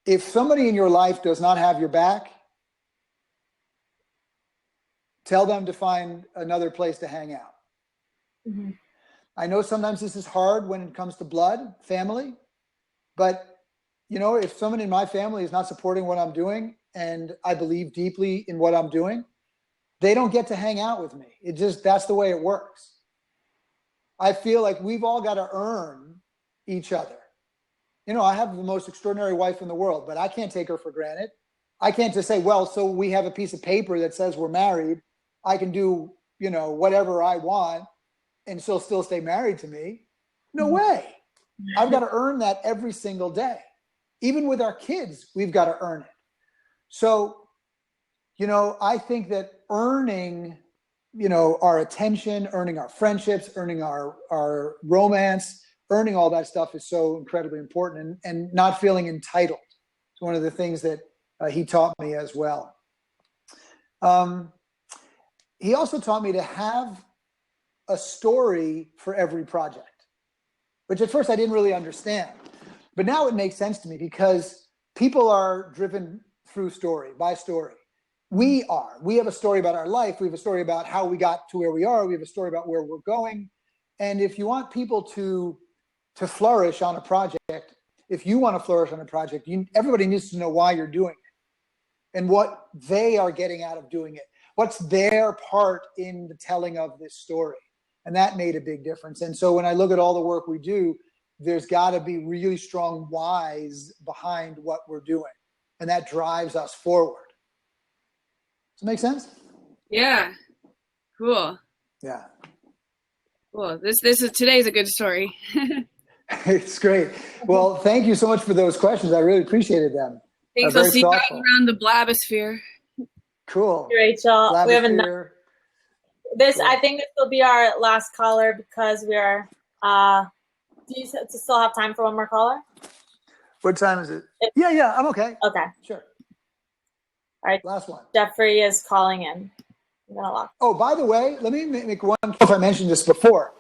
If somebody in your life does not have your back, tell them to find another place to hang out. Mm-hmm. I know sometimes this is hard when it comes to blood, family, but if someone in my family is not supporting what I'm doing and I believe deeply in what I'm doing, they don't get to hang out with me. That's the way it works. I feel like we've all got to earn each other. I have the most extraordinary wife in the world, but I can't take her for granted. I can't just say, well, so we have a piece of paper that says we're married. I can do, whatever I want and she'll still stay married to me. No way. I've got to earn that every single day. Even with our kids, we've got to earn it. So, I think that earning, our attention, earning our friendships, earning our romance, earning all that stuff is so incredibly important, and not feeling entitled. It's one of the things that he taught me as well. He also taught me to have a story for every project, which at first I didn't really understand. But now it makes sense to me because people are driven through story, by story. We have a story about our life. We have a story about how we got to where we are. We have a story about where we're going. And if you want people to flourish on a project, if you want to flourish on a project, everybody needs to know why you're doing it and what they are getting out of doing it. What's their part in the telling of this story? And that made a big difference. And so when I look at all the work we do, there's got to be really strong whys behind what we're doing. And that drives us forward. Does it make sense? Yeah. Cool. Yeah. Cool. Today's a good story. It's great. Well, thank you so much for those questions. I really appreciated them. Thanks. I'll see you guys around the Blabosphere. Cool. Rachel, we have Blabosphere. Cool. I think this will be our last caller because we are. Do you still have time for one more caller? What time is it? Yeah, I'm okay. Okay. Sure. All right. Last one. Jeffrey is calling in. I'm gonna lock. Oh, by the way, let me make one. I don't know if I mentioned this before.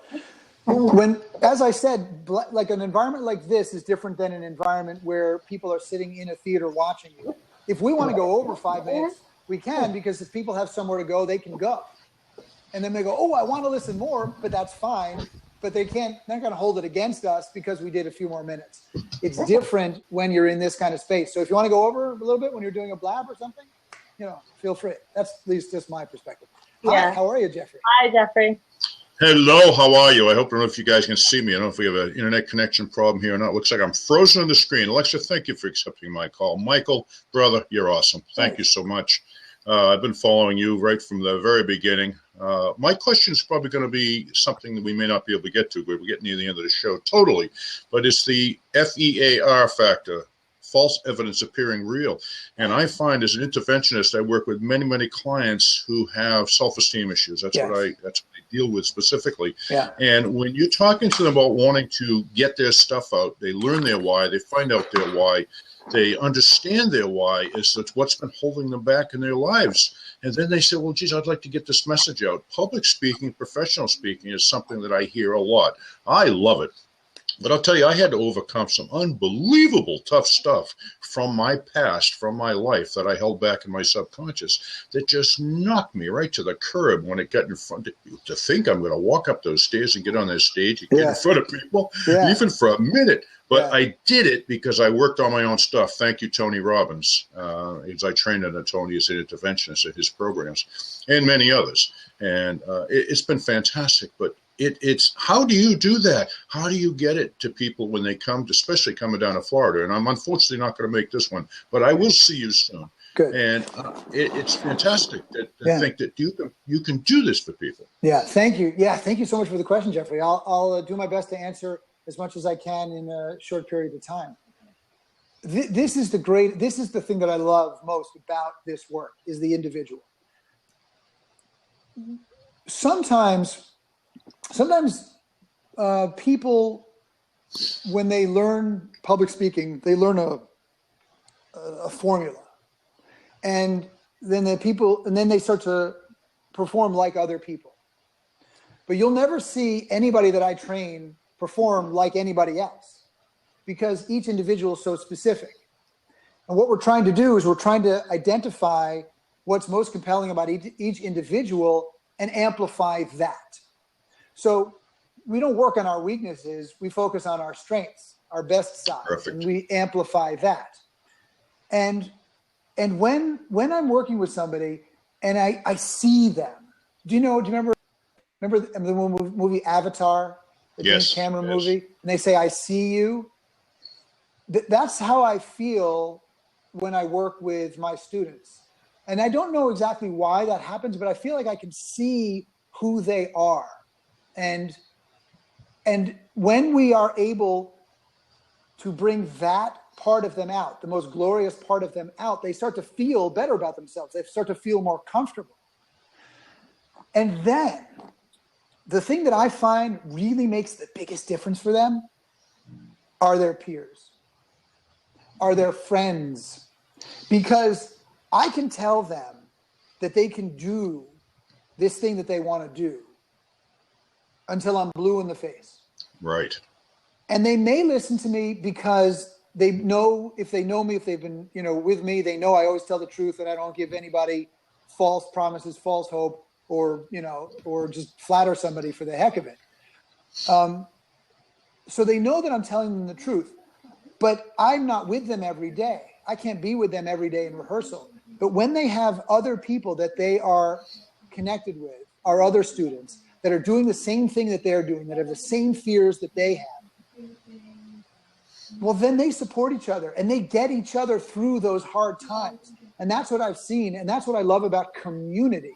As I said, like an environment like this is different than an environment where people are sitting in a theater watching you. If we want to go over 5 minutes, we can, because if people have somewhere to go, they can go. And then they go, oh, I want to listen more, but that's fine. But they're not going to hold it against us because we did a few more minutes. It's different when you're in this kind of space. So if you want to go over a little bit when you're doing a blab or something, feel free. That's at least just my perspective. Yeah. Hi, how are you, Jeffrey? Hi, Jeffrey. Hello, how are you? I don't know if you guys can see me. I don't know if we have an internet connection problem here or not. It looks like I'm frozen on the screen. Alexa, thank you for accepting my call. Michael, brother, you're awesome. Thank you so much. I've been following you right from the very beginning. My question is probably going to be something that we may not be able to get to, but we're getting near the end of the show totally. But it's the FEAR factor, false evidence appearing real. And I find as an interventionist, I work with many, many clients who have self-esteem issues. That's what I deal with specifically. Yeah. And when you're talking to them about wanting to get their stuff out, they learn their why, they find out their why, they understand their why is that what's been holding them back in their lives. And then they say, well, geez, I'd like to get this message out. Public speaking, professional speaking is something that I hear a lot. I love it. But I'll tell you, I had to overcome some unbelievable tough stuff from my past, from my life that I held back in my subconscious that just knocked me right to the curb when it got in front of you. To think I'm going to walk up those stairs and get on that stage and get in front of people, even for a minute. But I did it because I worked on my own stuff. Thank you, Tony Robbins, as I trained under Tony as an interventionist at his programs, and many others. And it's been fantastic. But it's how do you do that? How do you get it to people when they come, especially coming down to Florida? And I'm unfortunately not going to make this one, but I will see you soon. Good. And it's fantastic to think that you can do this for people. Yeah, thank you. Yeah, thank you so much for the question, Jeffrey. I'll do my best to answer as much as I can in a short period of time. This is the thing that I love most about this work is the individual. Sometimes people, when they learn public speaking, they learn a formula, and then they start to perform like other people. But you'll never see anybody that I train perform like anybody else, because each individual is so specific. And what we're trying to do is we're trying to identify what's most compelling about each individual and amplify that. So we don't work on our weaknesses, we focus on our strengths, our best side. Perfect. And we amplify that. And when I'm working with somebody and I see them, do you remember the movie Avatar? The James Cameron movie, and they say, I see you. That's how I feel when I work with my students. And I don't know exactly why that happens, but I feel like I can see who they are. And when we are able to bring that part of them out, the most glorious part of them out, they start to feel better about themselves. They start to feel more comfortable. And then the thing that I find really makes the biggest difference for them are their peers, are their friends, because I can tell them that they can do this thing that they want to do until I'm blue in the face. Right. And they may listen to me because they know, if they know me, if they've been, with me, they know I always tell the truth and I don't give anybody false promises, false hope, or just flatter somebody for the heck of it. So they know that I'm telling them the truth, but I'm not with them every day. I can't be with them every day in rehearsal. But when they have other people that they are connected with, our other students, that are doing the same thing that they're doing, that have the same fears that they have, well, then they support each other and they get each other through those hard times. And that's what I've seen. And that's what I love about community.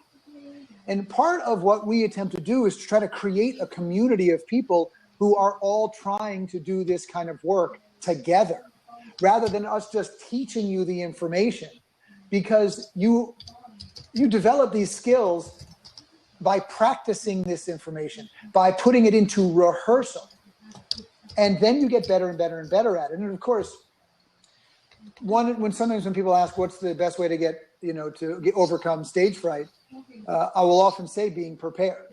And part of what we attempt to do is to try to create a community of people who are all trying to do this kind of work together, rather than us just teaching you the information, because you develop these skills by practicing this information, by putting it into rehearsal. And then you get better and better and better at it. And of course, sometimes when people ask what's the best way to get, overcome stage fright, I will often say being prepared.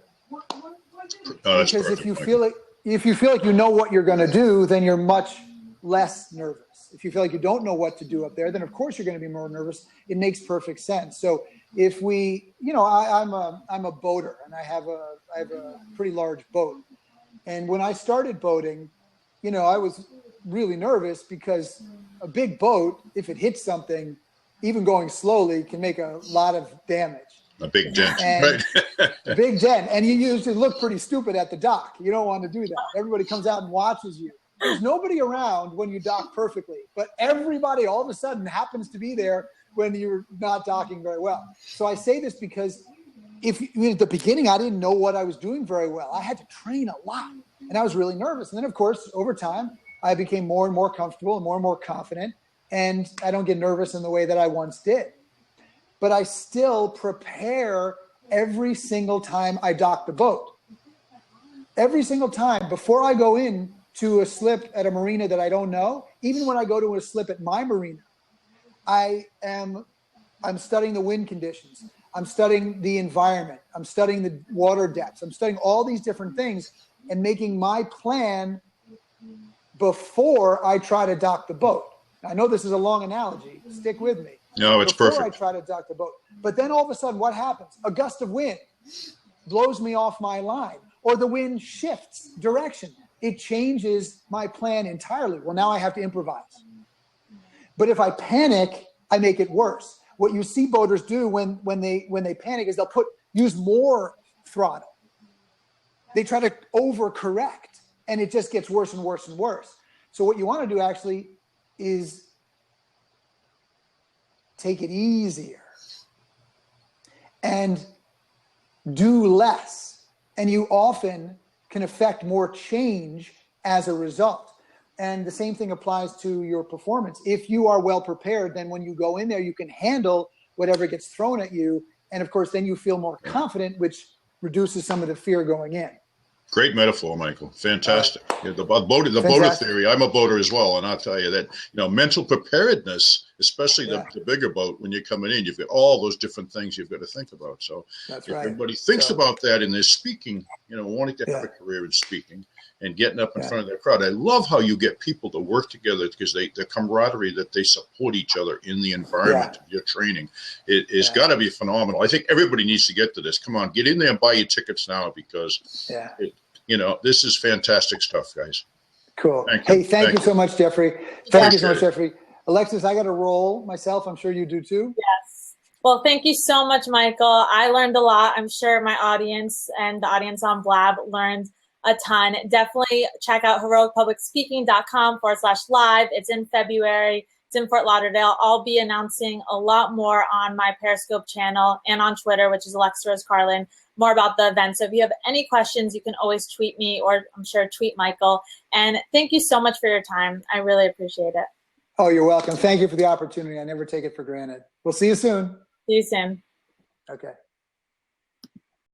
Because if you feel like you know what you're going to do, then you're much less nervous. If you feel like you don't know what to do up there, then of course you're going to be more nervous. It makes perfect sense. So if we, I'm a boater, and I have a pretty large boat. And when I started boating, I was really nervous because a big boat, if it hits something, even going slowly, can make a lot of damage. A big dent, right? A big dent. And you usually look pretty stupid at the dock. You don't want to do that. Everybody comes out and watches you. There's nobody around when you dock perfectly, but everybody all of a sudden happens to be there when you're not docking very well. So I say this because at the beginning, I didn't know what I was doing very well. I had to train a lot, and I was really nervous. And then, of course, over time, I became more and more comfortable and more confident, and I don't get nervous in the way that I once did. But I still prepare every single time I dock the boat. Every single time before I go in to a slip at a marina that I don't know, even when I go to a slip at my marina, I'm studying the wind conditions. I'm studying the environment. I'm studying the water depths. I'm studying all these different things and making my plan before I try to dock the boat. I know this is a long analogy. Stick with me. No, it's before perfect. I try to dock the boat. But then all of a sudden, what happens? A gust of wind blows me off my line, or the wind shifts direction. It changes my plan entirely. Well, now I have to improvise. But if I panic, I make it worse. What you see boaters do when they panic is they'll use more throttle. They try to overcorrect, and it just gets worse and worse and worse. So what you want to do actually is take it easier and do less. And you often can affect more change as a result. And the same thing applies to your performance. If you are well prepared, then when you go in there, you can handle whatever gets thrown at you. And of course, then you feel more confident, which reduces some of the fear going in. Great metaphor, Michael. Fantastic. The boater theory. I'm a boater as well, and I'll tell you that mental preparedness, especially the bigger boat, when you're coming in, you've got all those different things you've got to think about. So if everybody thinks about that in their speaking, wanting to have a career in speaking and getting up in front of their crowd. I love how you get people to work together because the camaraderie that they support each other in the environment of your training. It has got to be phenomenal. I think everybody needs to get to this. Come on, get in there and buy your tickets now because this is fantastic stuff, guys. Cool. Thank you so much, Jeffrey. Thank you so much, Jeffrey. Alexis, I got to roll myself. I'm sure you do too. Yes. Well, thank you so much, Michael. I learned a lot. I'm sure my audience and the audience on Blab learned a ton. Definitely check out heroicpublicspeaking.com/live. It's in February. It's in Fort Lauderdale. I'll be announcing a lot more on my Periscope channel and on Twitter, which is Alexa Rose Carlin, more about the event. So if you have any questions, you can always tweet me, or I'm sure tweet Michael. And thank you so much for your time. I really appreciate it. Oh, you're welcome. Thank you for the opportunity. I never take it for granted. We'll see you soon. See you soon. Okay.